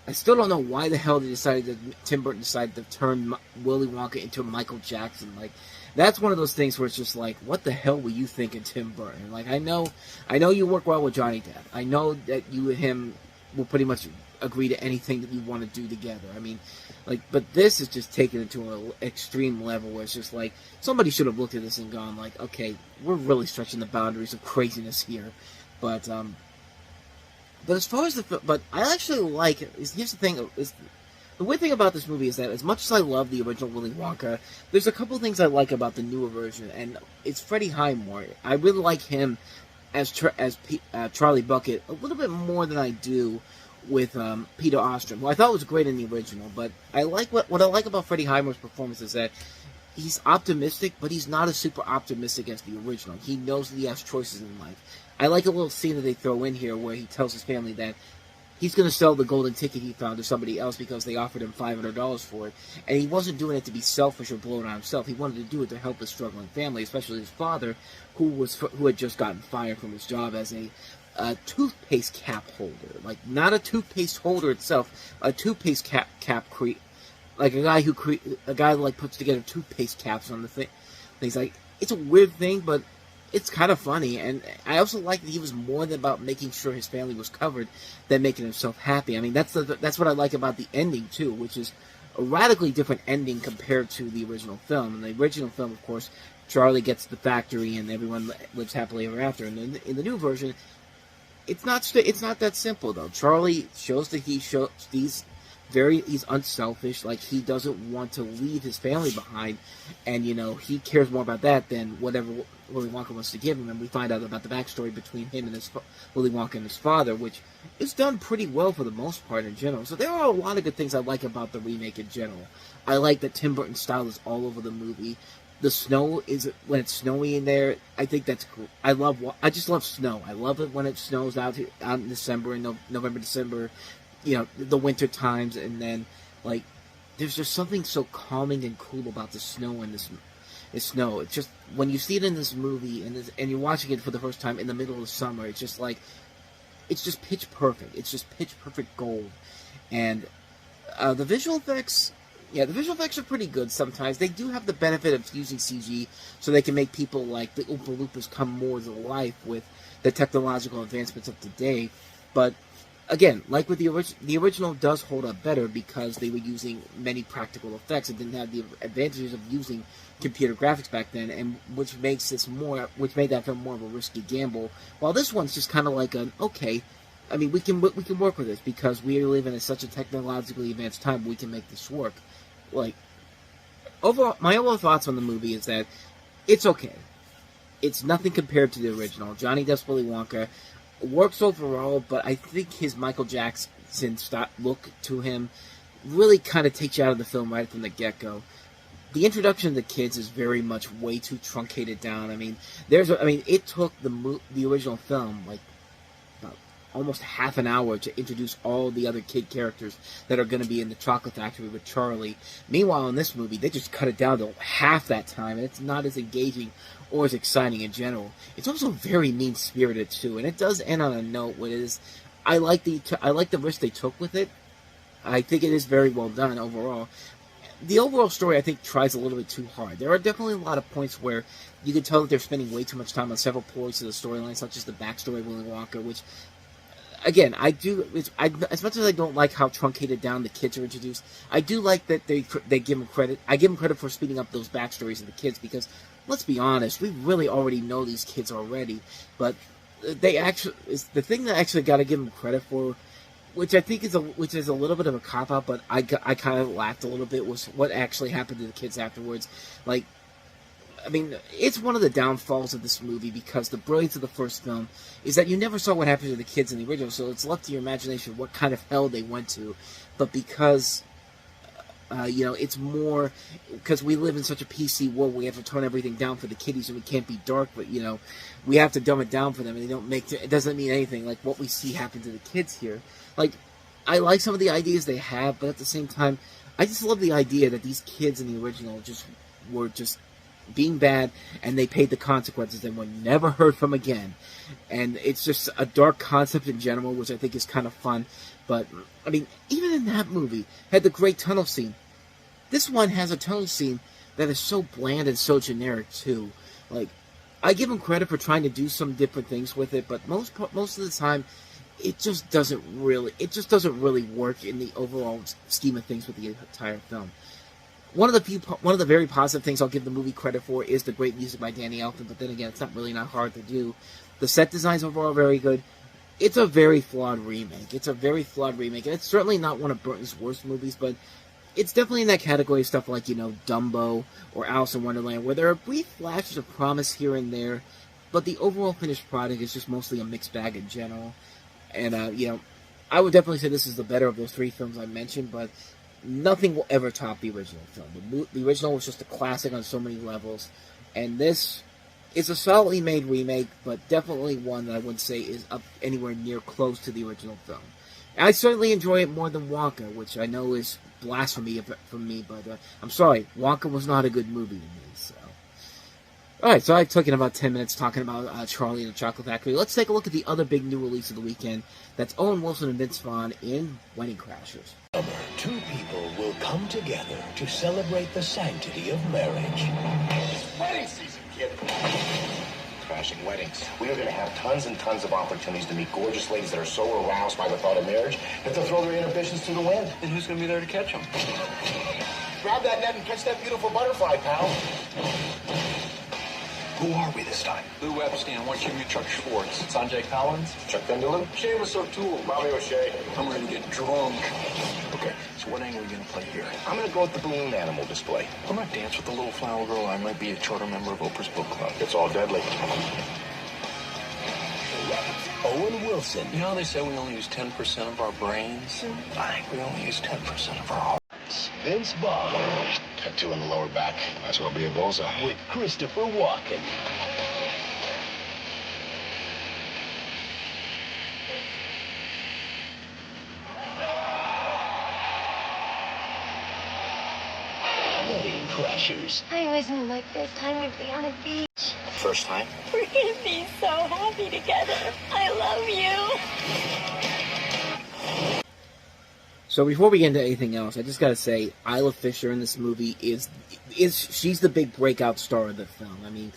I still don't know why the hell Tim Burton decided to turn Willy Wonka into Michael Jackson. Like, that's one of those things where it's just like, what the hell were you thinking, Tim Burton? Like, I know you work well with Johnny Depp. I know that you and him will pretty much agree to anything that you want to do together. I mean, but this is just taken it to an extreme level where it's just like, somebody should have looked at this and gone like, okay, we're really stretching the boundaries of craziness here. But as far as but I actually like it. Here's the thing, the weird thing about this movie is that as much as I love the original Willy Wonka, there's a couple things I like about the newer version, and it's Freddie Highmore. I really like him as Charlie Bucket a little bit more than I do with Peter Ostrom, who I thought was great in the original. But I like what I like about Freddie Highmore's performance is that he's optimistic, but he's not as super optimistic as the original. He knows that he has choices in life. I like a little scene that they throw in here where he tells his family that he's going to sell the golden ticket he found to somebody else because they offered him $500 for it. And he wasn't doing it to be selfish or blow it on himself. He wanted to do it to help his struggling family, especially his father, who had just gotten fired from his job as a toothpaste cap holder. Like, not a toothpaste holder itself, a toothpaste cap like a guy who puts together toothpaste caps on the thing. He's like, it's a weird thing, but it's kind of funny. And I also like that he was more than about making sure his family was covered than making himself happy. I mean, that's what I like about the ending too, which is a radically different ending compared to the original film. In the original film, of course, Charlie gets the factory and everyone lives happily ever after. And in the new version, it's not that simple though. Charlie shows that he's unselfish, like he doesn't want to leave his family behind, and he cares more about that than whatever Willy Wonka wants to give him. And we find out about the backstory between him and Willy Wonka and his father, which is done pretty well for the most part in general. So there are a lot of good things I like about the remake in general. I like that Tim Burton's style is all over the movie. The snow is, when it's snowy in there, I think that's cool. I just love snow. I love it when it snows out in December, and November, December, the winter times, and then, like, there's just something so calming and cool about the snow and this snow. It's just, when you see it in this movie, and you're watching it for the first time in the middle of the summer, it's just like, it's just pitch perfect. It's just pitch perfect gold. And the visual effects, the visual effects are pretty good sometimes. They do have the benefit of using CG, so they can make people like the Oompa Loompas come more to life with the technological advancements of today. But again, like with the original does hold up better because they were using many practical effects and didn't have the advantages of using computer graphics back then, and which made that film more of a risky gamble. While this one's just kind of like okay, I mean, we can work with this because we live in such a technologically advanced time. We can make this work. Like, my overall thoughts on the movie is that it's okay. It's nothing compared to the original. Johnny Depp's Willy Wonka works overall, but I think his Michael Jackson look to him really kind of takes you out of the film right from the get-go. The introduction of the kids is very much way too truncated down. I mean, it took the original film like almost half an hour to introduce all the other kid characters that are going to be in the chocolate factory with Charlie. Meanwhile, in this movie, they just cut it down to half that time, and it's not as engaging or as exciting in general. It's also very mean-spirited too, and it does end on a note where it is. I like the risk they took with it. I think it is very well done overall. The overall story, I think, tries a little bit too hard. There are definitely a lot of points where you can tell that they're spending way too much time on several points of the storyline, such as the backstory of Willy Wonka, which, again, as much as I don't like how truncated down the kids are introduced, I do like that they give them credit. I give them credit for speeding up those backstories of the kids because, let's be honest, we really already know these kids already. But the thing that I actually got to give them credit for, which I think is a little bit of a cop out, but I kind of laughed a little bit, was what actually happened to the kids afterwards. Like, I mean, it's one of the downfalls of this movie because the brilliance of the first film is that you never saw what happened to the kids in the original, so it's left to your imagination what kind of hell they went to. But because, it's more, because we live in such a PC world, we have to tone everything down for the kiddies, and we can't be dark, but, we have to dumb it down for them, and it doesn't mean anything like what we see happen to the kids here. Like, I like some of the ideas they have, but at the same time, I just love the idea that these kids in the original were being bad, and they paid the consequences and were never heard from again. And it's just a dark concept in general, which I think is kind of fun. But, I mean, even in that movie, had the great tunnel scene. This one has a tunnel scene that is so bland and so generic, too. Like, I give them credit for trying to do some different things with it, but most of the time, it just doesn't really work in the overall scheme of things with the entire film. One of the very positive things I'll give the movie credit for is the great music by Danny Elfman, but then again, it's not hard to do. The set designs overall are very good. It's a very flawed remake. And it's certainly not one of Burton's worst movies, but it's definitely in that category of stuff like, Dumbo or Alice in Wonderland, where there are brief flashes of promise here and there, but the overall finished product is just mostly a mixed bag in general. And, I would definitely say this is the better of those three films I mentioned, but nothing will ever top the original film. The original was just a classic on so many levels, and this is a solidly made remake, but definitely one that I wouldn't say is up anywhere near close to the original film. I certainly enjoy it more than Wonka, which I know is blasphemy from me, but I'm sorry, Wonka was not a good movie to me, so. Alright, so I took in about 10 minutes talking about Charlie and the Chocolate Factory. Let's take a look at the other big new release of the weekend. That's Owen Wilson and Vince Vaughn in Wedding Crashers. Two people will come together to celebrate the sanctity of marriage. It's wedding season, kid. Crashing weddings. We are going to have tons and tons of opportunities to meet gorgeous ladies that are so aroused by the thought of marriage that they'll throw their inhibitions to the wind. And who's going to be there to catch them? Grab that net and catch that beautiful butterfly, pal. Who are we this time? Lou Epstein, what's your Chuck Schwartz? Sanjay Collins? Chuck Vindaloo? Seamus O'Toole. Bobby O'Shea. I'm ready to get drunk. Okay, so what angle are we going to play here? I'm going to go with the balloon animal display. I'm going to dance with the little flower girl. I might be a charter member of Oprah's book club. It's all deadly. Owen Wilson. You know how they say we only use 10% of our brains? I think we only use 10% of our hearts. Vince Vaughn. Tattoo in the lower back. Might as well be a bullseye. With Christopher Walken. Wedding Crashers. I always knew my first time would be on a beach. First time? We're gonna be so happy together. I love you. So before we get into anything else, I just gotta say, Isla Fisher in this movie she's the big breakout star of the film. I mean,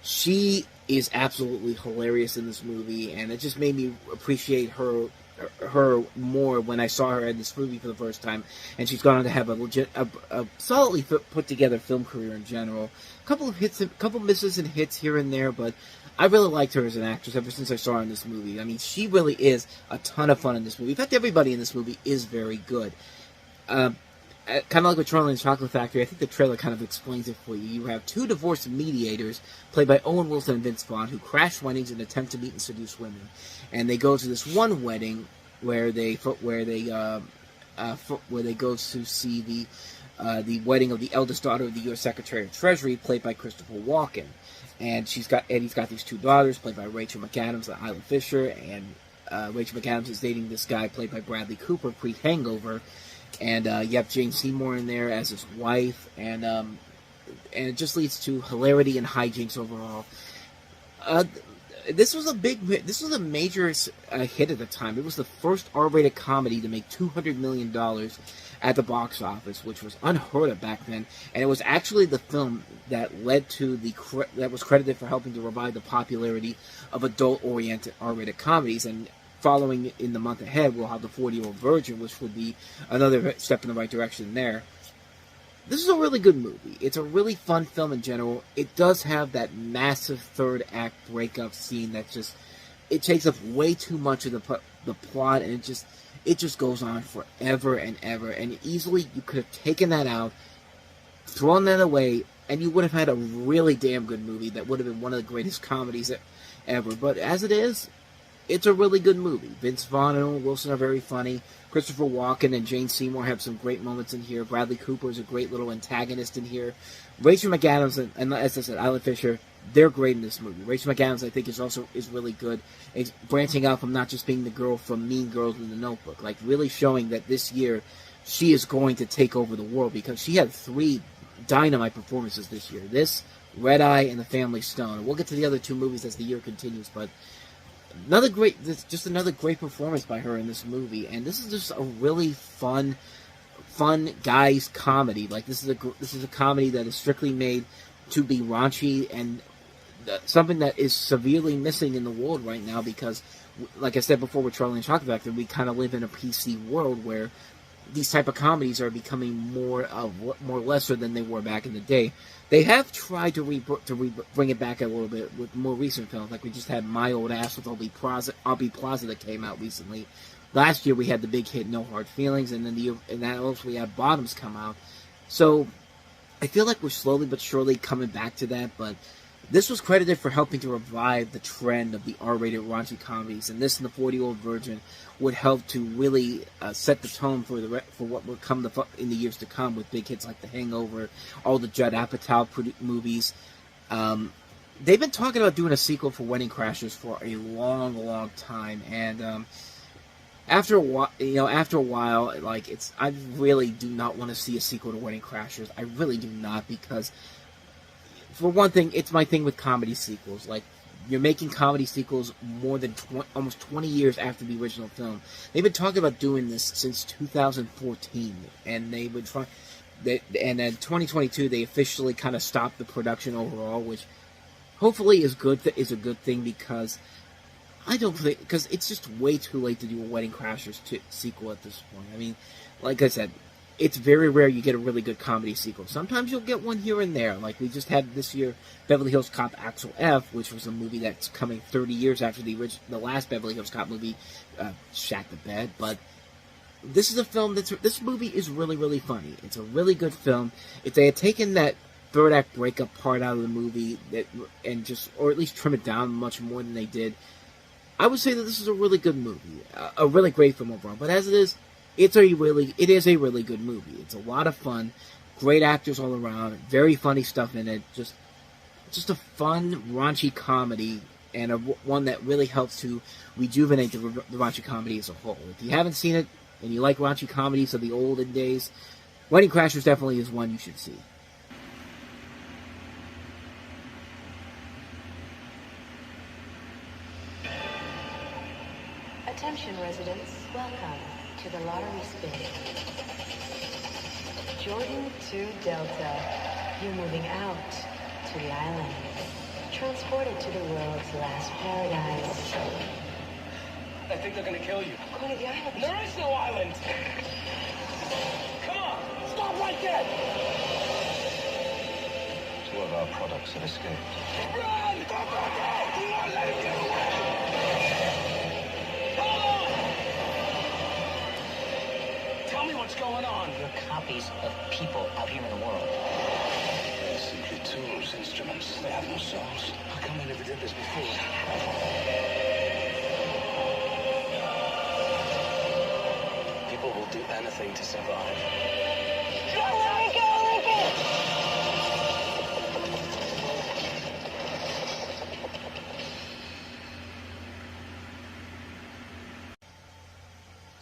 she is absolutely hilarious in this movie, and it just made me appreciate her more when I saw her in this movie for the first time. And she's gone on to have a solidly put together film career in general. A couple of hits, a couple misses and hits here and there, but I really liked her as an actress ever since I saw her in this movie. I mean, she really is a ton of fun in this movie. In fact, everybody in this movie is very good. Kind of like with Charlie and the Chocolate Factory, I think the trailer kind of explains it for you. You have two divorce mediators, played by Owen Wilson and Vince Vaughn, who crash weddings and attempt to meet and seduce women. And they go to this one wedding where they go to see the wedding of the eldest daughter of the U.S. Secretary of Treasury, played by Christopher Walken. And he's got these two daughters, played by Rachel McAdams and Isla Fisher, and Rachel McAdams is dating this guy, played by Bradley Cooper, pre-Hangover. And you have Jane Seymour in there as his wife, and it just leads to hilarity and hijinks overall. This was a major hit at the time. It was the first R-rated comedy to make $200 million at the box office, which was unheard of back then. And it was actually the film that led to that was credited for helping to revive the popularity of adult-oriented R-rated comedies. And following in the month ahead, we'll have The 40-Year-Old Virgin, which would be another step in the right direction there. This is a really good movie. It's a really fun film in general. It does have that massive third act breakup scene that it takes up way too much of the plot, and it just goes on forever and ever. And easily you could have taken that out, thrown that away, and you would have had a really damn good movie that would have been one of the greatest comedies ever. But as it is, it's a really good movie. Vince Vaughn and Owen Wilson are very funny. Christopher Walken and Jane Seymour have some great moments in here. Bradley Cooper is a great little antagonist in here. Rachel McAdams and as I said, Isla Fisher, they're great in this movie. Rachel McAdams, I think, is really good. It's branching out from not just being the girl from Mean Girls in the Notebook, like really showing that this year she is going to take over the world, because she had 3 dynamite performances this year. Red Eye, and The Family Stone. And we'll get to the other 2 movies as the year continues, but another great performance by her in this movie. And this is just a really fun guys comedy. Like, this is a comedy that is strictly made to be raunchy, and something that is severely missing in the world right now, because, like I said before with Charlie and the Chocolate Factory, we kind of live in a PC world where these type of comedies are becoming more lesser than they were back in the day. They have tried to bring it back a little bit with more recent films, like we just had My Old Ass with Aubrey Plaza that came out recently. Last year we had the big hit No Hard Feelings, and then we had Bottoms come out. So I feel like we're slowly but surely coming back to that, but this was credited for helping to revive the trend of the R-rated raunchy comedies, and this and The 40-Year-Old Virgin would help to really set the tone for what will come in the years to come, with big hits like The Hangover, all the Judd Apatow movies. They've been talking about doing a sequel for Wedding Crashers for a long, long time, and after a while, like, I really do not want to see a sequel to Wedding Crashers. I really do not, because for one thing, it's my thing with comedy sequels. Like, you're making comedy sequels more than almost 20 years after the original film. They've been talking about doing this since 2014, and they would try. And in 2022, they officially kind of stopped the production overall, which hopefully is a good thing, because it's just way too late to do a Wedding Crashers sequel at this point. I mean, like I said, it's very rare you get a really good comedy sequel. Sometimes you'll get one here and there. Like we just had this year, Beverly Hills Cop Axel F, which was a movie that's coming 30 years after the last Beverly Hills Cop movie, shat the bed. But this is a film this movie is really, really funny. It's a really good film. If they had taken that third act breakup part out of the movie or at least trim it down much more than they did, I would say that this is a really good movie, a really great film overall. But as it is, it is a really good movie. It's a lot of fun, great actors all around, very funny stuff in it. Just a fun, raunchy comedy, and one that really helps to rejuvenate the raunchy comedy as a whole. If you haven't seen it and you like raunchy comedies of the olden days, Wedding Crashers definitely is one you should see. Attention residents, welcome to the lottery spin. Jordan to Delta, you're moving out to the island. Transported to the world's last paradise. I think they're gonna kill you. I'm going to the island. There is no island! Come on! Stop right there! 2 of our products have escaped. Run! Don't run! Do not let him get away! Tell me what's going on. You're copies of people out here in the world. They're simply tools, instruments. They have no souls. How come I never did this before? People will do anything to survive.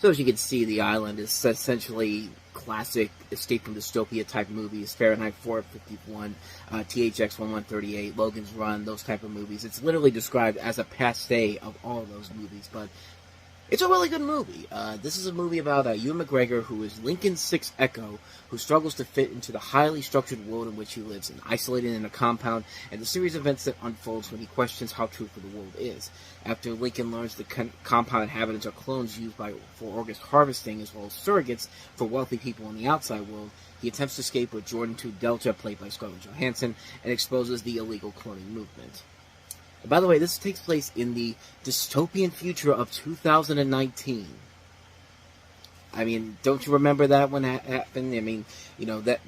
So as you can see, The Island is essentially classic escape from dystopia type movies, Fahrenheit 451, THX 1138, Logan's Run, those type of movies. It's literally described as a passe of all of those movies, but it's a really good movie. This is a movie about Ewan McGregor, who is Lincoln's Sixth Echo, who struggles to fit into the highly structured world in which he lives, and isolated in a compound, and the series of events that unfolds when he questions how truthful the world is. After Lincoln learns the compound inhabitants are clones used for organ harvesting, as well as surrogates for wealthy people in the outside world, he attempts to escape with Jordan to Delta, played by Scarlett Johansson, and exposes the illegal cloning movement. And by the way, this takes place in the dystopian future of 2019. I mean, don't you remember that when that happened? I mean, you know, that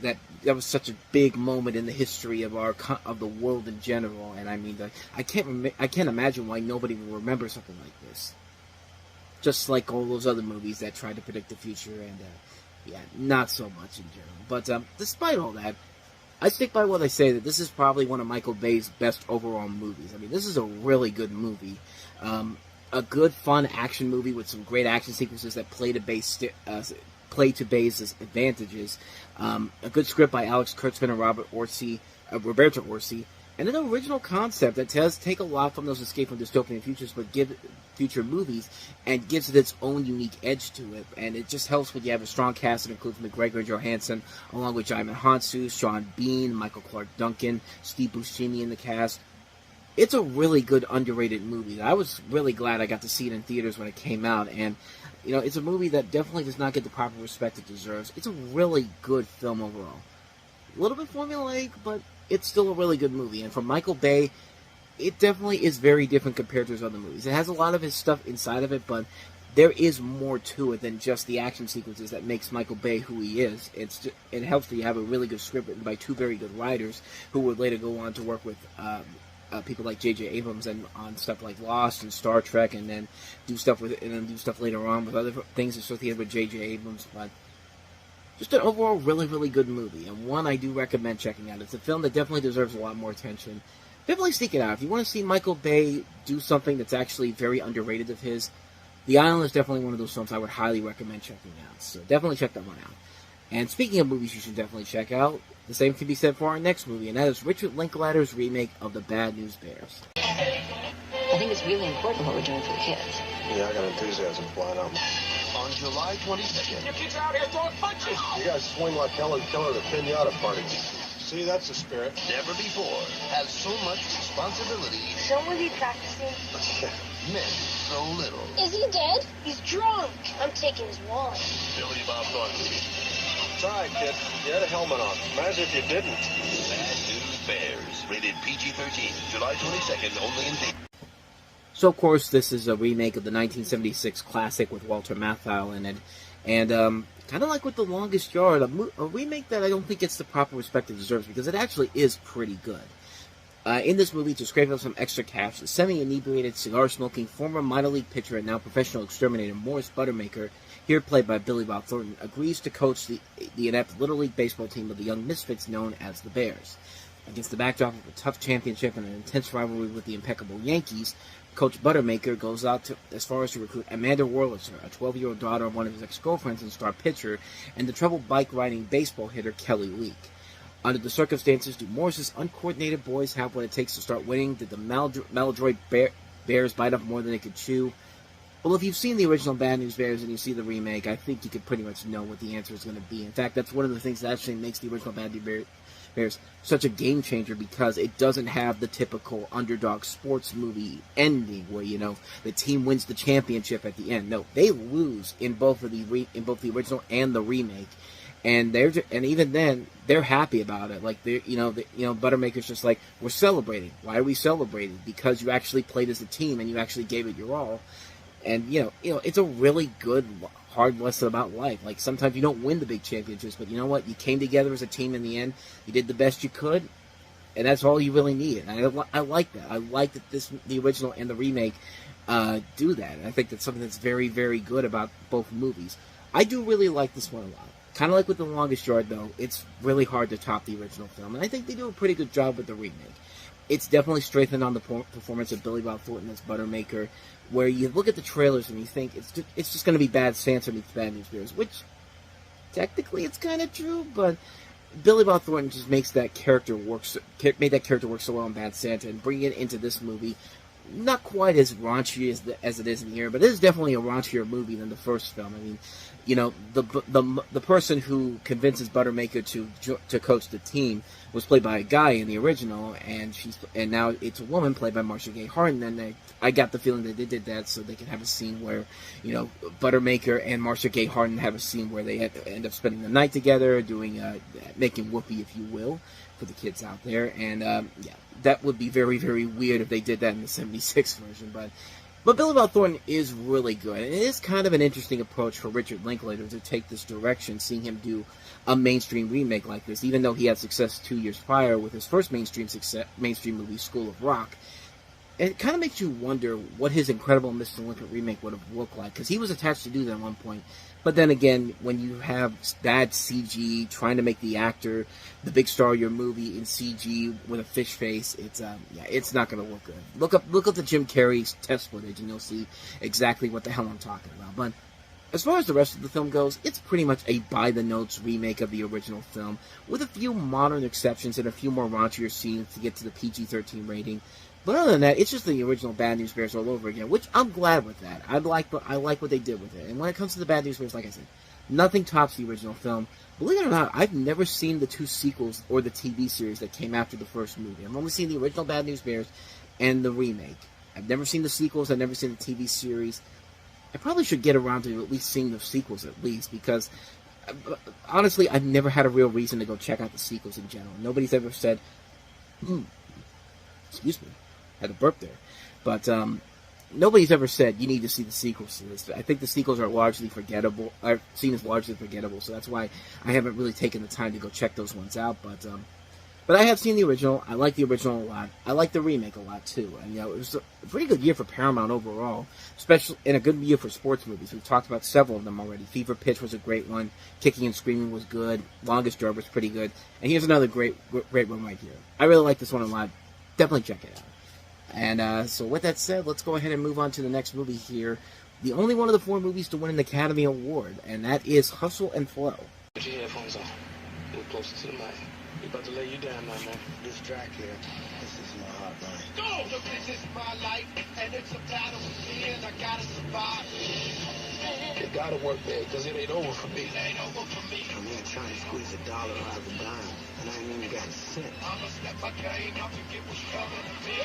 was such a big moment in the history of the world in general. And I mean, I can't imagine why nobody will remember something like this. Just like all those other movies that tried to predict the future, and yeah, not so much in general. But despite all that, I stick by what I say, that this is probably one of Michael Bay's best overall movies. I mean, this is a really good movie. A good, fun action movie with some great action sequences that play to Bay's advantages. A good script by Alex Kurtzman and Roberto Orci. And an original concept that does take a lot from those Escape from Dystopian Futures, but give future movies, and gives it its own unique edge to it. And it just helps when you have a strong cast that includes McGregor and Johansson, along with Jaimin Hansu, Sean Bean, Michael Clark Duncan, Steve Buscemi in the cast. It's a really good, underrated movie. I was really glad I got to see it in theaters when it came out. And, you know, it's a movie that definitely does not get the proper respect it deserves. It's a really good film overall. A little bit formulaic, but it's still a really good movie. And from Michael Bay, it definitely is very different compared to his other movies. It has a lot of his stuff inside of it, but there is more to it than just the action sequences that makes Michael Bay who he is. It helps that you have a really good script written by 2 very good writers who would later go on to work with people like J.J. Abrams and on stuff like Lost and Star Trek, and then do stuff later on with other things associated with J.J. Abrams. But just an overall really, really good movie, and one I do recommend checking out. It's a film that definitely deserves a lot more attention. Definitely seek it out. If you want to see Michael Bay do something that's actually very underrated of his, The Island is definitely one of those films I would highly recommend checking out. So definitely check that one out. And speaking of movies you should definitely check out, the same can be said for our next movie, and that is Richard Linklater's remake of The Bad News Bears. I think it's really important what we're doing for the kids. Yeah, I got enthusiasm flying out. On July 22nd. Your kids are out here throwing punches. You guys swing like Helen Keller at a pinata party. See, that's the spirit. Never before has so much responsibility. Shouldn't we be practicing? Meant so little. Is he dead? He's drunk. I'm taking his wallet. Billy Bob Thornton. outside, kid. You had a helmet on. Imagine if you didn't. Bad News Bears, rated PG-13, July 22nd, only in theaters. So, of course, this is a remake of the 1976 classic with Walter Matthau in it. And, kind of like with The Longest Yard, a remake that I don't think gets the proper respect it deserves, because it actually is pretty good. In this movie, to scrape up some extra cash, the semi-inebriated, cigar-smoking, former minor league pitcher and now professional exterminator Morris Buttermaker, here played by Billy Bob Thornton, agrees to coach the inept Little League baseball team of the Young Misfits known as the Bears. Against the backdrop of a tough championship and an intense rivalry with the impeccable Yankees, Coach Buttermaker goes out as far as to recruit Amanda Wurlitzer, a 12-year-old daughter of one of his ex-girlfriends and star pitcher, and the troubled bike-riding baseball hitter Kelly Leak. Under the circumstances, do Morris's uncoordinated boys have what it takes to start winning? Did the maladroit Bears bite off more than they could chew? Well, if you've seen the original Bad News Bears and you see the remake, I think you could pretty much know what the answer is going to be. In fact, that's one of the things that actually makes the original Bad News Bears such a game changer, because it doesn't have the typical underdog sports movie ending where, you know, the team wins the championship at the end. No, they lose in both the original and the remake. And even then, they're happy about it. Like, Buttermaker's just like, we're celebrating. Why are we celebrating? Because you actually played as a team and you actually gave it your all. And it's a really good, hard lesson about life. Like, sometimes you don't win the big championships, but you know what? You came together as a team in the end. You did the best you could, and that's all you really needed. And I like that. I like that the original and the remake do that. And I think that's something that's very, very good about both movies. I do really like this one a lot. Kind of like with The Longest Yard, though, it's really hard to top the original film, and I think they do a pretty good job with the remake. It's definitely strengthened on the performance of Billy Bob Thornton as Buttermaker, where you look at the trailers and you think it's just going to be Bad Santa meets Bad News Bears, which technically it's kind of true, but Billy Bob Thornton just made that character work so well in Bad Santa, and bringing it into this movie, not quite as raunchy as it is in here, but it is definitely a raunchier movie than the first film. I mean, the person who convinces Buttermaker to coach the team was played by a guy in the original, and now it's a woman played by Marcia Gay Harden. And I got the feeling that they did that so they can have a scene where, Buttermaker and Marcia Gay Harden have a scene where they end up spending the night together, doing making whoopee, if you will, for the kids out there. And that would be very, very weird if they did that in the '76 version, But Billy Bob Thornton is really good, and it is kind of an interesting approach for Richard Linklater to take this direction, seeing him do a mainstream remake like this, even though he had success 2 years prior with his first mainstream movie, School of Rock. And it kind of makes you wonder what his incredible Mr. Lincoln remake would have looked like, because he was attached to do that at one point. But then again, when you have bad CG, trying to make the actor the big star of your movie in CG with a fish face, it's not going to look good. Look up the Jim Carrey's test footage, and you'll see exactly what the hell I'm talking about. But as far as the rest of the film goes, it's pretty much a by-the-notes remake of the original film, with a few modern exceptions and a few more raunchier scenes to get to the PG-13 rating. But other than that, it's just the original Bad News Bears all over again, which I'm glad with that. I like what they did with it. And when it comes to the Bad News Bears, like I said, nothing tops the original film. Believe it or not, I've never seen the 2 sequels or the TV series that came after the first movie. I've only seen the original Bad News Bears and the remake. I've never seen the sequels. I've never seen the TV series. I probably should get around to at least seeing the sequels at least, because honestly, I've never had a real reason to go check out the sequels in general. Nobody's ever said, excuse me, had a burp there. But nobody's ever said you need to see the sequels to this. I think the sequels are largely forgettable. I've seen as largely forgettable, so that's why I haven't really taken the time to go check those ones out. But I have seen the original. I like the original a lot. I like the remake a lot too. And it was a pretty good year for Paramount overall, especially in a good year for sports movies. We've talked about several of them already. Fever Pitch was a great one. Kicking and Screaming was good. Longest Yard was pretty good. And here's another great one right here. I really like this one a lot. Definitely check it out. And so with that said, let's go ahead and move on to the next movie here. The only one of the 4 movies to win an Academy Award, and that is Hustle and Flow. Put your headphones on. A little closer to the mic. We about to lay you down now, man. This track here, this is my hotline. Go! Look, this is my life, and it's a battle within. I gotta survive. It gotta work, man, because it ain't over for me. It ain't over for me. I'm here trying to squeeze $1 out of a dime, and I ain't even got a cent. I'ma step my game up and get what's coming to me.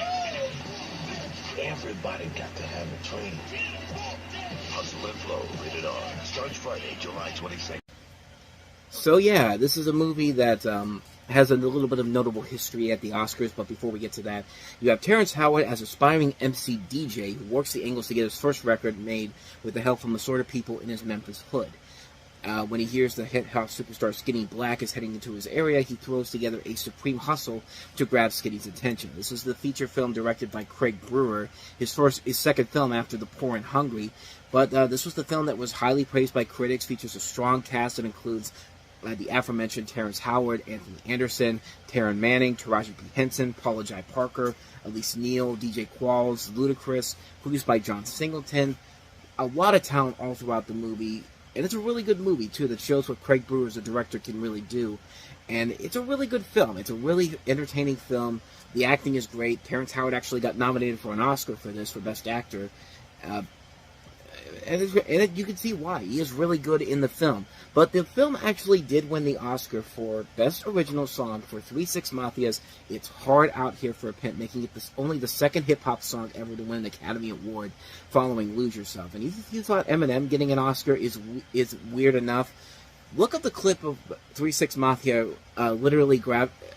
Everybody got to have a dream. Hustle and Flow, rated R. Starts Friday, July 22nd. So yeah, this is a movie that has a little bit of notable history at the Oscars, but before we get to that, you have Terrence Howard as aspiring MC DJ who works the angles to get his first record made with the help from assorted people in his Memphis hood. When he hears the hip-hop superstar Skinny Black is heading into his area, he throws together a supreme hustle to grab Skinny's attention. This is the feature film directed by Craig Brewer, his second film after The Poor and Hungry, but this was the film that was highly praised by critics, features a strong cast that includes the aforementioned Terrence Howard, Anthony Anderson, Taryn Manning, Taraji P. Henson, Paula Jai Parker, Elise Neal, DJ Qualls, Ludacris, produced by John Singleton. A lot of talent all throughout the movie. And it's a really good movie, too, that shows what Craig Brewer as a director can really do. And it's a really good film. It's a really entertaining film. The acting is great. Terrence Howard actually got nominated for an Oscar for this, for Best Actor. And you can see why. He is really good in the film. But the film actually did win the Oscar for Best Original Song for 3 6 Mafia's It's Hard Out Here for a Pimp, making it only the second hip-hop song ever to win an Academy Award following Lose Yourself. And if you thought Eminem getting an Oscar is weird enough, look up the clip of 3 6 Mafia literally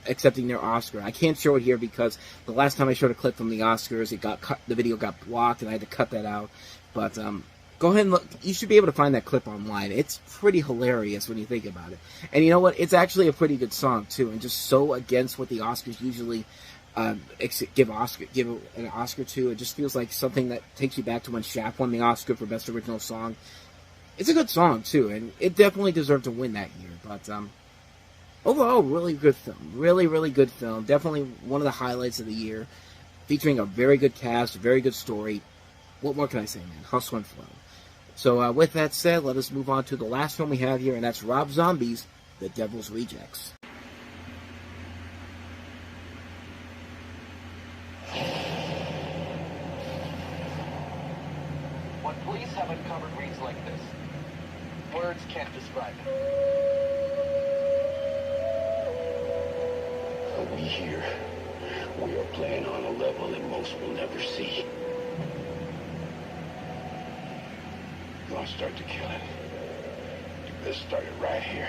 accepting their Oscar. I can't show it here because the last time I showed a clip from the Oscars, the video got blocked and I had to cut that out. But go ahead and look. You should be able to find that clip online. It's pretty hilarious when you think about it. And you know what? It's actually a pretty good song, too. And just so against what the Oscars usually give an Oscar to. It just feels like something that takes you back to when Shaq won the Oscar for Best Original Song. It's a good song, too. And it definitely deserved to win that year. But overall, really good film. Really, really good film. Definitely one of the highlights of the year. Featuring a very good cast, a very good story. What more can I say, man? Hustle and flow. So with that said, let us move on to the last film we have here, and that's Rob Zombie's The Devil's Rejects. What police have uncovered reads like this. Words can't describe it. Are we here? We are playing on a level that most will never see. You want to start the killing? Let's start it right here.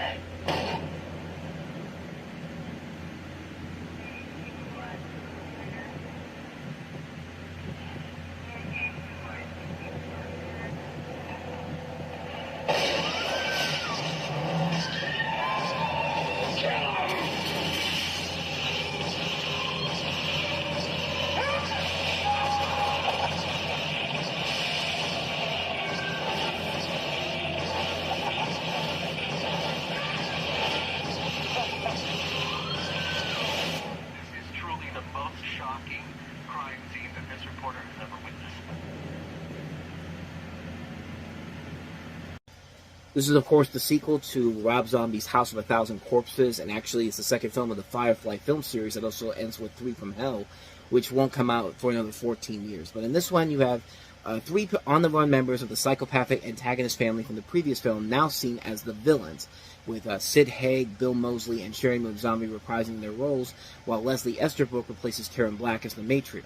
This is, of course, the sequel to Rob Zombie's House of a Thousand Corpses, and actually it's the second film of the Firefly film series that also ends with 3 from Hell, which won't come out for another 14 years. But in this one, you have 3 on-the-run members of the psychopathic antagonist family from the previous film now seen as the villains, with Sid Haig, Bill Moseley, and Sherry Moon Zombie reprising their roles, while Leslie Easterbrook replaces Karen Black as the matriarch.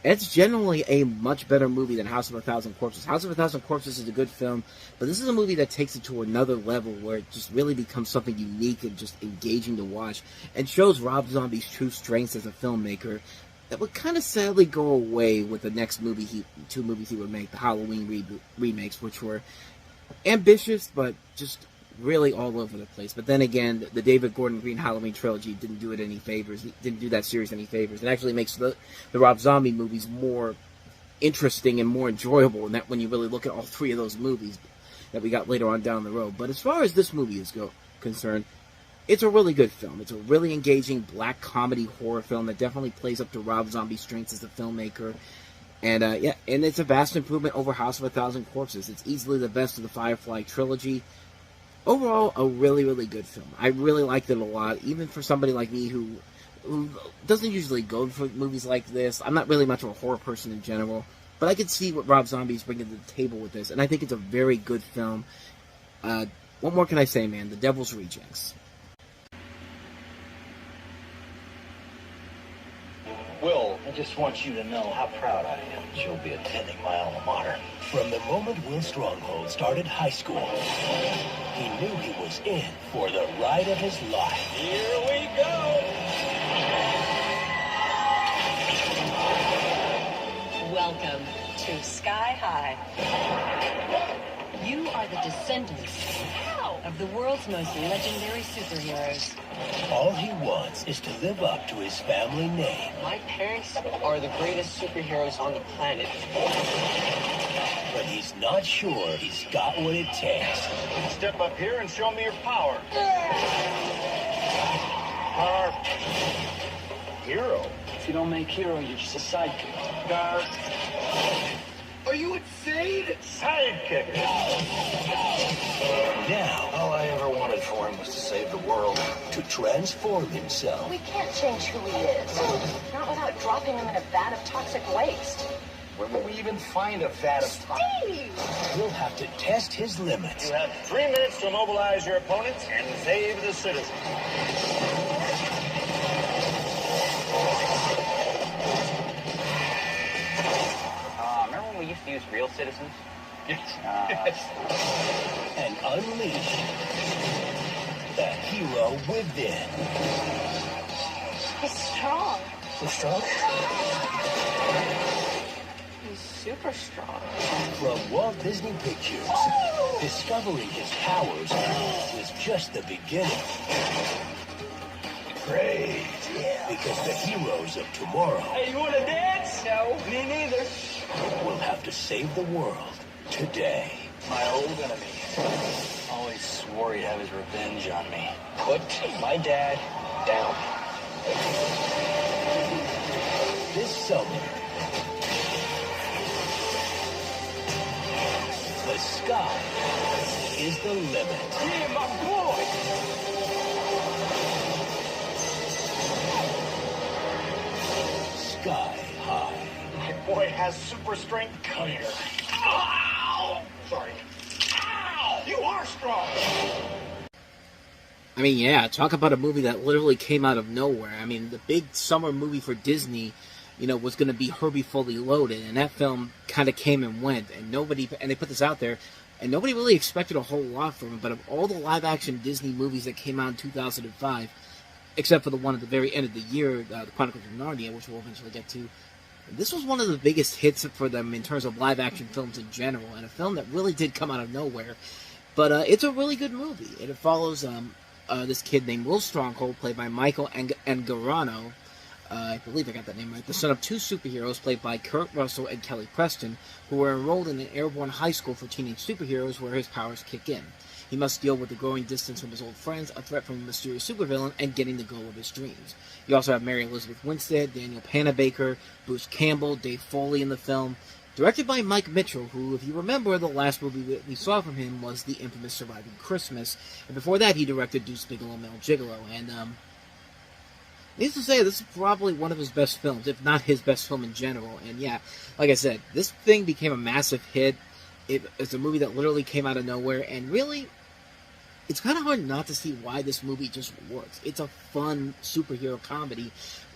It's generally a much better movie than House of a Thousand Corpses. House of a Thousand Corpses is a good film, but this is a movie that takes it to another level where it just really becomes something unique and just engaging to watch, and shows Rob Zombie's true strengths as a filmmaker that would kind of sadly go away with the next two movies he would make, the Halloween remakes, which were ambitious, but just really all over the place. But then again, the David Gordon Green Halloween trilogy didn't do it any favors. Didn't do that series any favors. It actually makes the Rob Zombie movies more interesting and more enjoyable, and that when you really look at all 3 of those movies that we got later on down the road. But as far as this movie is concerned, it's a really good film. It's a really engaging black comedy horror film that definitely plays up to Rob Zombie's strengths as a filmmaker. And and it's a vast improvement over House of a Thousand Corpses. It's easily the best of the Firefly trilogy. Overall, a really, really good film. I really liked it a lot, even for somebody like me who doesn't usually go for movies like this. I'm not really much of a horror person in general, but I could see what Rob Zombie's bringing to the table with this, and I think it's a very good film. What more can I say, man? The Devil's Rejects. Will, just want you to know how proud I am that you'll be attending my alma mater. From the moment Will Stronghold started high school, he knew he was in for the ride of his life. Here we go! Welcome to Sky High. You are the descendants of the world's most legendary superheroes. All he wants is to live up to his family name. My parents are the greatest superheroes on the planet. But he's not sure he's got what it takes. Step up here and show me your power. Our hero. If you don't make hero, you're just a sidekick. Are you insane? Sidekick. Now, all I ever wanted for him was to save the world. To transform himself. We can't change who he is. Not without dropping him in a vat of toxic waste. Where would we even find a vat of Steve! He'll have to test his limits. You have 3 minutes to mobilize your opponents and save the citizens. Remember when we used to use real citizens? Yes. And unleash the hero within. He's strong. So strong? He's super strong. From Walt Disney Pictures, discovering his powers was just the beginning. Great. Because the heroes of tomorrow... Hey, you want to dance? No, me neither. ...will have to save the world today. My old enemy always swore he'd have his revenge on me. Put my dad down. This summer, the sky is the limit. Yeah, my boy! Sky high. My boy has super strength. Come here. Ow! Sorry. Ow! You are strong! I mean, yeah, talk about a movie that literally came out of nowhere. I mean, the big summer movie for Disney, you know, was going to be Herbie Fully Loaded, and that film kind of came and went, and they put this out there, and nobody really expected a whole lot from it, but of all the live-action Disney movies that came out in 2005, except for the one at the very end of the year, The Chronicles of Narnia, which we'll eventually get to, this was one of the biggest hits for them in terms of live-action films in general, and a film that really did come out of nowhere, but it's a really good movie, and it follows this kid named Will Stronghold, played by Michael Angarano. I believe I got that name right. The son of 2 superheroes, played by Kurt Russell and Kelly Preston, who were enrolled in an airborne high school for teenage superheroes where his powers kick in. He must deal with the growing distance from his old friends, a threat from a mysterious supervillain, and getting the goal of his dreams. You also have Mary Elizabeth Winstead, Daniel Panabaker, Bruce Campbell, Dave Foley in the film. Directed by Mike Mitchell, who, if you remember, the last movie that we saw from him was the infamous Surviving Christmas. And before that, he directed Deuce Bigalow, Mel Gigolo. And, needless to say, this is probably one of his best films, if not his best film in general. And yeah, like I said, this thing became a massive hit. It's a movie that literally came out of nowhere, and really, it's kind of hard not to see why this movie just works. It's a fun superhero comedy,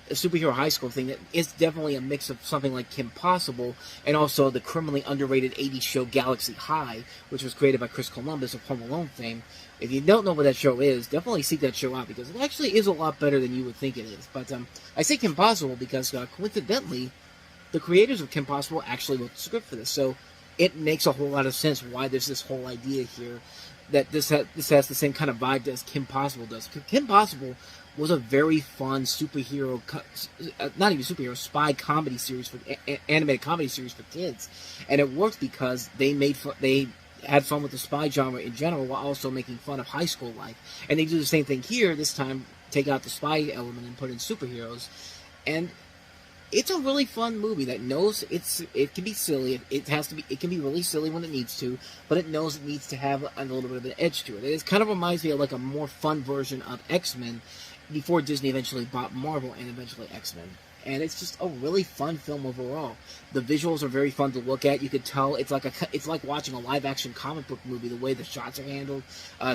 a superhero high school thing that is definitely a mix of something like Kim Possible and also the criminally underrated 80s show Galaxy High, which was created by Chris Columbus of Home Alone fame. If you don't know what that show is, definitely seek that show out because it actually is a lot better than you would think it is. But I say Kim Possible because coincidentally, the creators of Kim Possible actually wrote the script for this, so it makes a whole lot of sense why there's this whole idea here that this has the same kind of vibe as Kim Possible does. Kim Possible was a very fun superhero, not even superhero, spy comedy series, animated comedy series for kids, and it worked because they had fun with the spy genre in general while also making fun of high school life. And they do the same thing here. This time, take out the spy element and put in superheroes, and it's a really fun movie that knows it can be silly. It can be really silly when it needs to, but it knows it needs to have a little bit of an edge to it. It kind of reminds me of like a more fun version of X-Men before Disney eventually bought Marvel and eventually X-Men. And it's just a really fun film overall. The visuals are very fun to look at. You could tell it's like watching a live-action comic book movie, the way the shots are handled.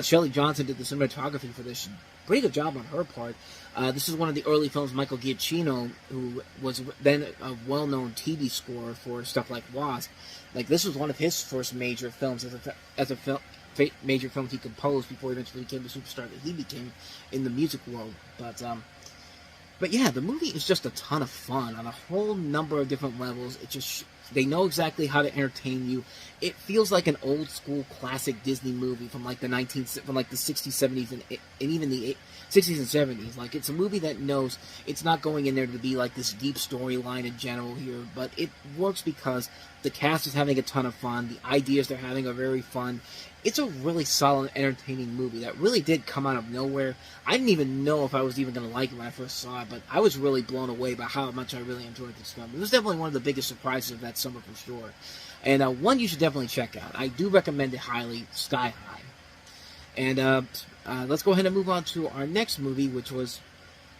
Shelley Johnson did the cinematography for this. pretty good job on her part. This is one of the early films Michael Giacchino, who was then a well-known TV scorer for stuff like Wasp. Like, this was one of his first major films major films he composed before he eventually became the superstar that he became in the music world. But yeah, the movie is just a ton of fun on a whole number of different levels. They know exactly how to entertain you. It feels like an old school classic Disney movie from like the 60s, 70s, and even the 60s and 70s. Like, it's a movie that knows it's not going in there to be like this deep storyline in general here, but it works because the cast is having a ton of fun. The ideas they're having are very fun. It's a really solid, entertaining movie that really did come out of nowhere. I didn't even know if I was even going to like it when I first saw it, but I was really blown away by how much I really enjoyed this film. It was definitely one of the biggest surprises of that summer for sure. And one you should definitely check out. I do recommend it highly, Sky High. And let's go ahead and move on to our next movie, which was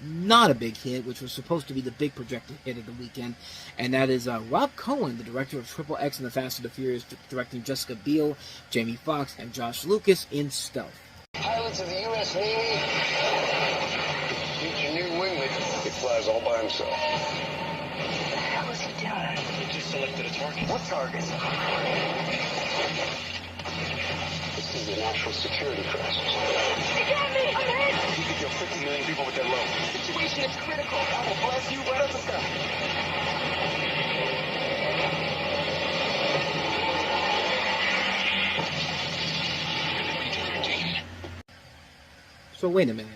not a big hit, which was supposed to be the big projected hit of the weekend, and that is Rob Cohen, the director of XXX and the Fast and the Furious, directing Jessica Biel, Jamie Foxx, and Josh Lucas in Stealth. Pilots of the U.S. Navy, future new wingman. He flies all by himself. What the hell is he doing? He just selected a target. What target? This is a national security crisis. He got me! I'm hit! You could kill 50 million people with that load. The situation is critical. I will blast you right up the sky. So wait a minute.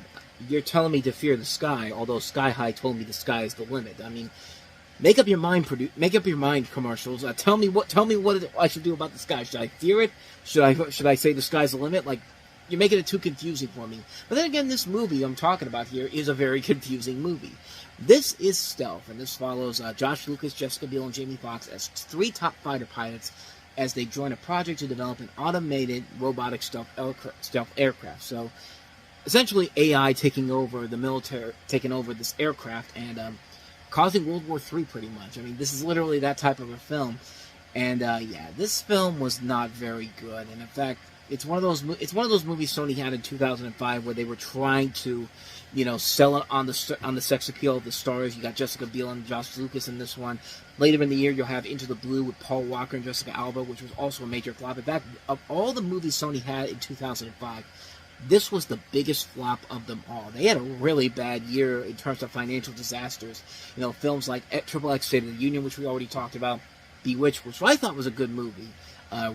You're telling me to fear the sky, although Sky High told me the sky is the limit. I mean, make up your mind, commercials. Tell me what I should do about the sky. Should I fear it? Should I say the sky's the limit? Like, you're making it too confusing for me. But then again, this movie I'm talking about here is a very confusing movie. This is Stealth, and this follows Josh Lucas, Jessica Biel, and Jamie Foxx as 3 top fighter pilots as they join a project to develop an automated robotic stealth aircraft. So, essentially, AI taking over the military, taking over this aircraft, and causing World War III pretty much. I mean, this is literally that type of a film. And yeah, this film was not very good. And in fact, it's one of those movies Sony had in 2005 where they were trying to, sell it on the sex appeal of the stars. You got Jessica Biel and Josh Lucas in this one. Later in the year, you'll have Into the Blue with Paul Walker and Jessica Alba, which was also a major flop. In fact, of all the movies Sony had in 2005, this was the biggest flop of them all. They had a really bad year in terms of financial disasters. Films like XXX State of the Union, which we already talked about, Bewitched, which I thought was a good movie,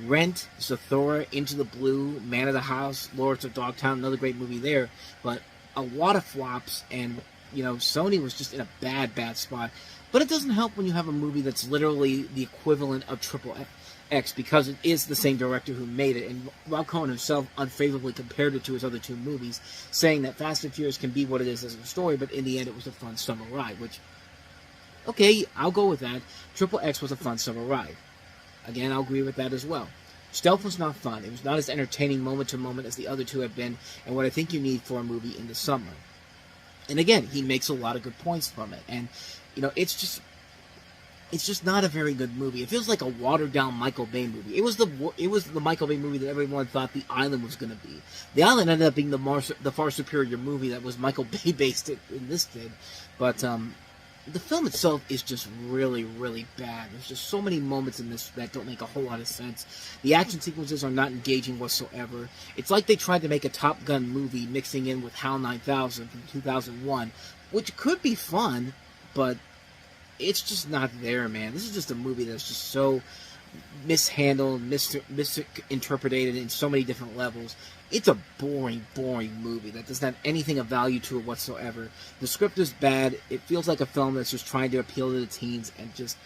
Rent, Zathura, Into the Blue, Man of the House, Lords of Dogtown, another great movie there, but a lot of flops, and, Sony was just in a bad spot. But it doesn't help when you have a movie that's literally the equivalent of XXX, because it is the same director who made it, and Rob Cohen himself unfavorably compared it to his other 2 movies, saying that Fast and Furious can be what it is as a story, but in the end it was a fun summer ride, which, okay, I'll go with that. XXX was a fun summer ride. Again, I'll agree with that as well. Stealth was not fun. It was not as entertaining moment to moment as the other 2 have been, and what I think you need for a movie in the summer. And again, he makes a lot of good points from it, and, it's just not a very good movie. It feels like a watered-down Michael Bay movie. It was the Michael Bay movie that everyone thought The Island was going to be. The Island ended up being the far superior movie that was Michael Bay based in this did. But the film itself is just really, really bad. There's just so many moments in this that don't make a whole lot of sense. The action sequences are not engaging whatsoever. It's like they tried to make a Top Gun movie mixing in with HAL 9000 from 2001, which could be fun, but it's just not there, man. This is just a movie that's just so mishandled, misinterpreted in so many different levels. It's a boring movie that doesn't have anything of value to it whatsoever. The script is bad. It feels like a film that's just trying to appeal to the teens, and just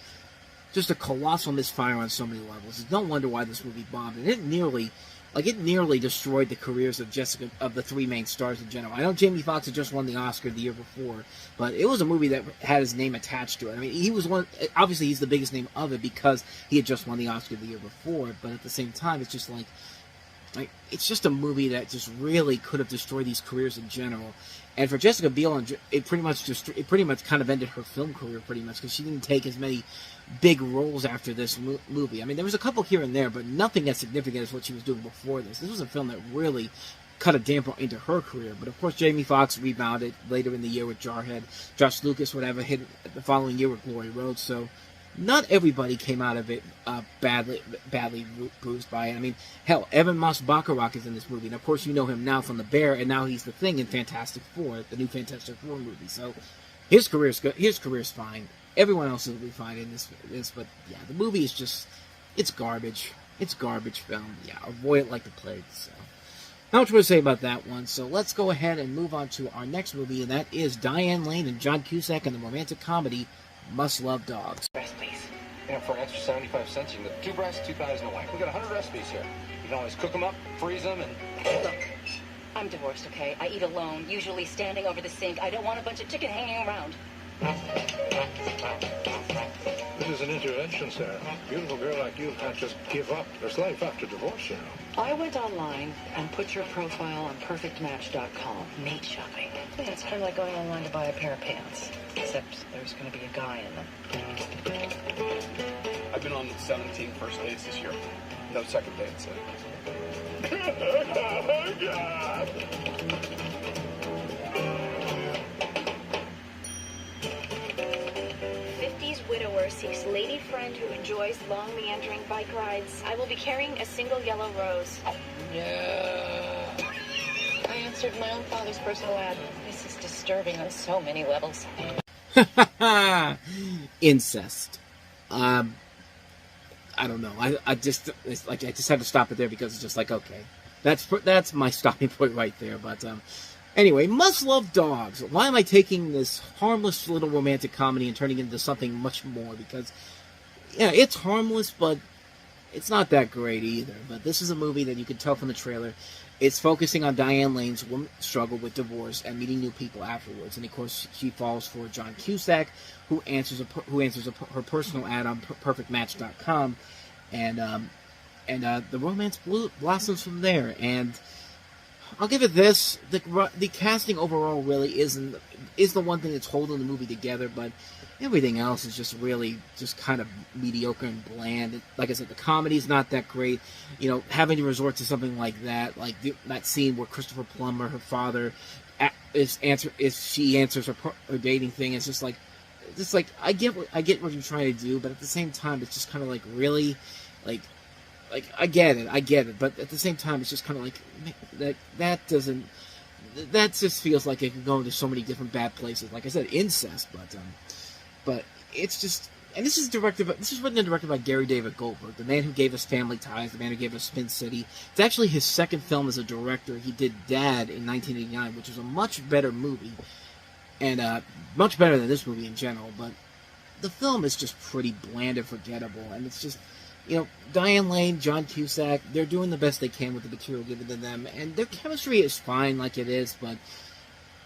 a colossal misfire on so many levels. It's no wonder why this movie bombed. And it nearly destroyed the careers of the 3 main stars in general. I know Jamie Foxx had just won the Oscar the year before, but it was a movie that had his name attached to it. I mean, he was obviously he's the biggest name of it because he had just won the Oscar the year before, but at the same time, it's just like it's just a movie that just really could have destroyed these careers in general. And for Jessica Biel, it pretty much kind of ended her film career pretty much, because she didn't take as many big roles after this movie. I mean, there was a couple here and there, but nothing as significant as what she was doing before this. This was a film that really cut a damper into her career. But of course, Jamie Foxx rebounded later in the year with Jarhead. Josh Lucas, whatever, hit the following year with Glory Road. So not everybody came out of it badly bruised by it. I mean, hell, Evan Moss-Bacharach is in this movie, and of course you know him now from The Bear, and now he's the Thing in Fantastic Four, the new Fantastic Four movie. So his career's good. His career's fine. Everyone else will be fine in this. But yeah, the movie is just, it's garbage. It's garbage film. Yeah, avoid it like the plague. So not much more to say about that one. So let's go ahead and move on to our next movie, and that is Diane Lane and John Cusack in the romantic comedy Must Love Dogs. Recipes. You know, for an extra 75 cents, you can get 2 breasts, 2 thighs, and a wing. We got 100 recipes here. You can always cook them up, freeze them, and... Look, I'm divorced, okay? I eat alone, usually standing over the sink. I don't want a bunch of chicken hanging around. This is an intervention, Sarah. A beautiful girl like you can't just give up your life after divorce, you know. I went online and put your profile on perfectmatch.com. Mate shopping. Yeah, it's kind of like going online to buy a pair of pants. Except there's going to be a guy in them. I've been on 17 first dates this year. No second dates. 50s widower seeks lady friend who enjoys long meandering bike rides. I will be carrying a single yellow rose. Yeah. I answered my own father's personal ad. This is disturbing on so many levels. Incest. I don't know. I just had to stop it there because it's just like, okay, that's my stopping point right there. But anyway, Must Love Dogs. Why am I taking this harmless little romantic comedy and turning it into something much more? Because yeah, it's harmless, but it's not that great either. But this is a movie that you can tell from the trailer. It's focusing on Diane Lane's struggle with divorce and meeting new people afterwards. And of course, she falls for John Cusack, who answers her personal ad on perfectmatch.com, and the romance blossoms from there. And I'll give it this: the casting overall really is the one thing that's holding the movie together, but everything else is just really just kind of mediocre and bland. Like I said, the comedy's not that great. You know, having to resort to something like that, like that scene where Christopher Plummer, her father, she answers her dating thing. It's just like I get what you're trying to do, but at the same time, it's just kind of like really, like I get it, but at the same time, it's just kind of like that just feels like it could go into so many different bad places. Like I said, incest, but it's just, and this is written and directed by Gary David Goldberg, the man who gave us Family Ties, the man who gave us Spin City. It's actually his second film as a director. He did Dad in 1989, which was a much better movie, and much better than this movie in general, but the film is just pretty bland and forgettable, and it's just, you know, Diane Lane, John Cusack, they're doing the best they can with the material given to them, and their chemistry is fine like it is, but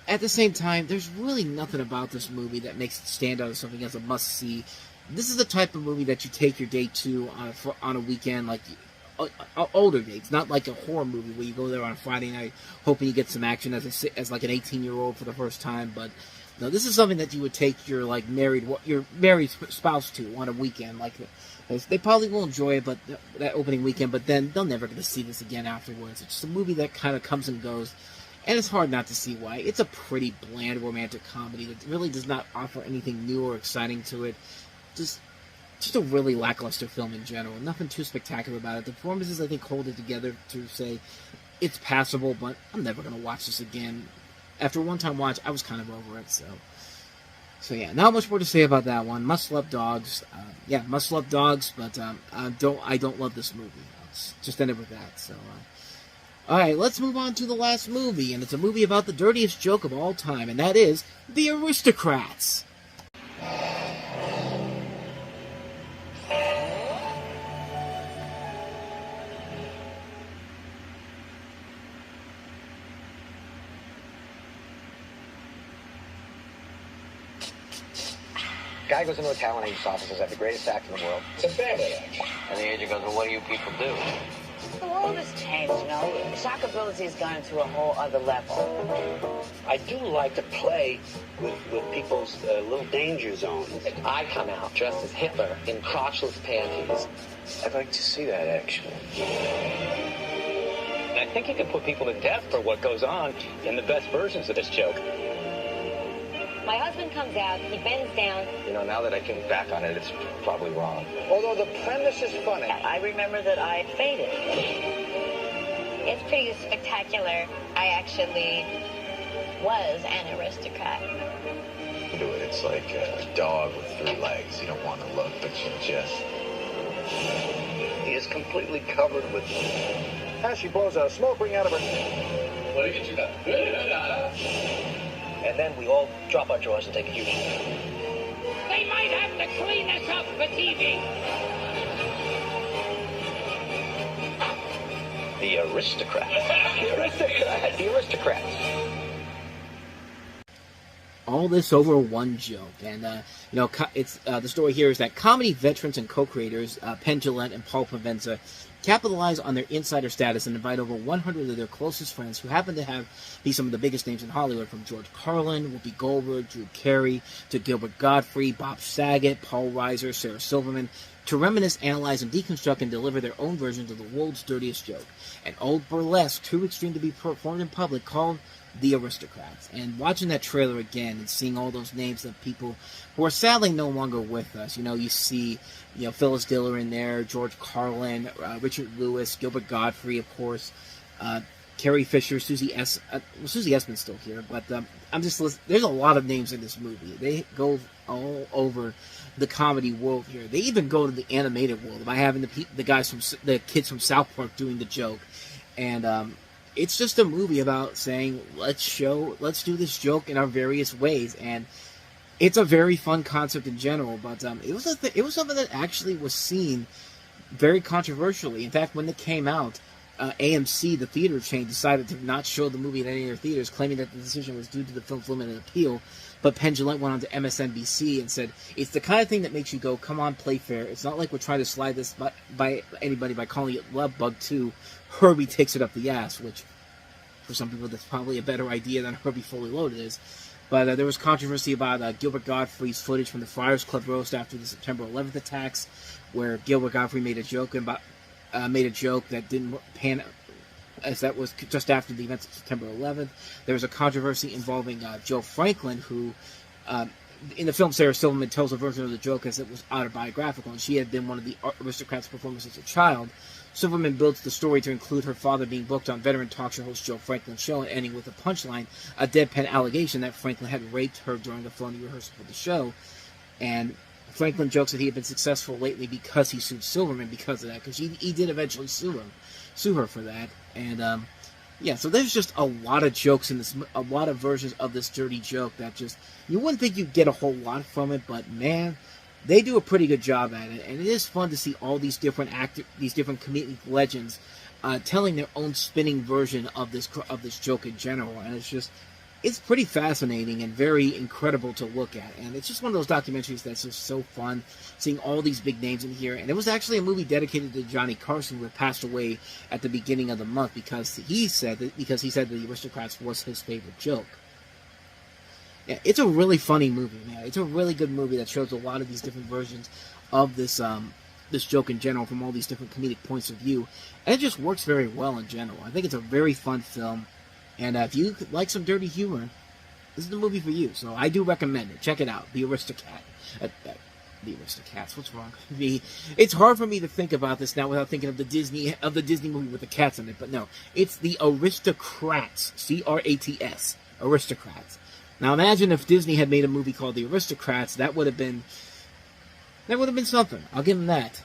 at the same time, there's really nothing about this movie that makes it stand out as something as a must-see. This is the type of movie that you take your date to on a weekend, like older dates, not like a horror movie where you go there on a Friday night hoping you get some action as like an 18-year-old for the first time. But no, this is something that you would take your married spouse to on a weekend. Like, they probably will enjoy it, but that opening weekend. But then they'll never get to see this again afterwards. It's just a movie that kind of comes and goes. And it's hard not to see why. It's a pretty bland romantic comedy that really does not offer anything new or exciting to it. Just a really lackluster film in general. Nothing too spectacular about it. The performances, I think, hold it together to say it's passable, but I'm never going to watch this again. After a one-time watch, I was kind of over it, so yeah, not much more to say about that one. Must Love Dogs. Must Love Dogs, but I don't love this movie. Let's just end it with that, so... Alright, let's move on to the last movie, and it's a movie about the dirtiest joke of all time, and that is The Aristocrats. Guy goes into a talent agent's office and says, I have the greatest act in the world. It's a family act. And the agent goes, well, what do you people do? The world has changed, you know. Shockability has gone to a whole other level. I do like to play with people's little danger zones. I come out dressed as Hitler in crotchless panties. I'd like to see that, actually. That think you can put people to death for what goes on in the best versions of this joke. My husband comes out, he bends down. You know, now that I think back on it, it's probably wrong. Although the premise is funny. I remember that I fainted. It's pretty spectacular. I actually was an aristocrat. Do it. It's like a dog with 3 legs. You don't want to look, but you just... He is completely covered with... As she blows a smoke ring out of her... And then we all drop our drawers and take a huge... They might have to clean this up for TV. The aristocrats. The aristocrats. The aristocrats. All this over one joke, and it's the story here is that comedy veterans and co-creators Penn Jillette and Paul Provenza capitalize on their insider status and invite over 100 of their closest friends who happen to be some of the biggest names in Hollywood, from George Carlin, Whoopi Goldberg, Drew Carey, to Gilbert Gottfried, Bob Saget, Paul Reiser, Sarah Silverman, to reminisce, analyze, and deconstruct and deliver their own versions of the world's dirtiest joke, an old burlesque too extreme to be performed in public called The Aristocrats. And watching that trailer again and seeing all those names of people who are sadly no longer with us, you see, Phyllis Diller in there, George Carlin, Richard Lewis, Gilbert Gottfried, of course, Carrie Fisher, Susie Essman's still here, but there's a lot of names in this movie. They go all over the comedy world here. They even go to the animated world by having the kids from South Park doing the joke, and it's just a movie about saying, let's do this joke in our various ways, and it's a very fun concept in general, but it was something that actually was seen very controversially. In fact, when it came out, AMC, the theater chain, decided to not show the movie in any of their theaters, claiming that the decision was due to the film's limited appeal. But Penn Jillette went on to MSNBC and said, it's the kind of thing that makes you go, come on, play fair. It's not like we're trying to slide this by anybody by calling it Love Bug 2. Herbie takes it up the ass, which for some people that's probably a better idea than Herbie Fully Loaded is. But there was controversy about Gilbert Gottfried's footage from the Friars Club roast after the September 11th attacks, where Gilbert Gottfried made a joke that didn't pan, as that was just after the events of September 11th. There was a controversy involving Joe Franklin, who, in the film, Sarah Silverman tells a version of the joke as it was autobiographical, and she had been one of the Aristocrats' performers as a child. Silverman builds the story to include her father being booked on veteran talk show host Joe Franklin's show, and ending with a punchline, a deadpan allegation that Franklin had raped her during the phony rehearsal for the show. And Franklin jokes that he had been successful lately because he sued Silverman because of that, because he did eventually sue her for that. And so there's just a lot of jokes in this, a lot of versions of this dirty joke that just, you wouldn't think you'd get a whole lot from it, but man, they do a pretty good job at it, and it is fun to see all these different these different comedic legends telling their own spinning version of this joke in general, and it's pretty fascinating and very incredible to look at, and it's just one of those documentaries that's just so fun, seeing all these big names in here. And it was actually a movie dedicated to Johnny Carson, who had passed away at the beginning of the month, because he said that The Aristocrats was his favorite joke. Yeah, it's a really funny movie, man. It's a really good movie that shows a lot of these different versions of this joke in general from all these different comedic points of view, and it just works very well in general. I think it's a very fun film, and if you like some dirty humor, this is the movie for you. So I do recommend it. Check it out, The Aristocrat. The Aristocats. What's wrong with me? It's hard for me to think about this now without thinking of the Disney movie with the cats in it. But no, it's The Aristocrats. C-R-A-T-S. Aristocrats. Now imagine if Disney had made a movie called The Aristocrats. That would have been something. I'll give them that.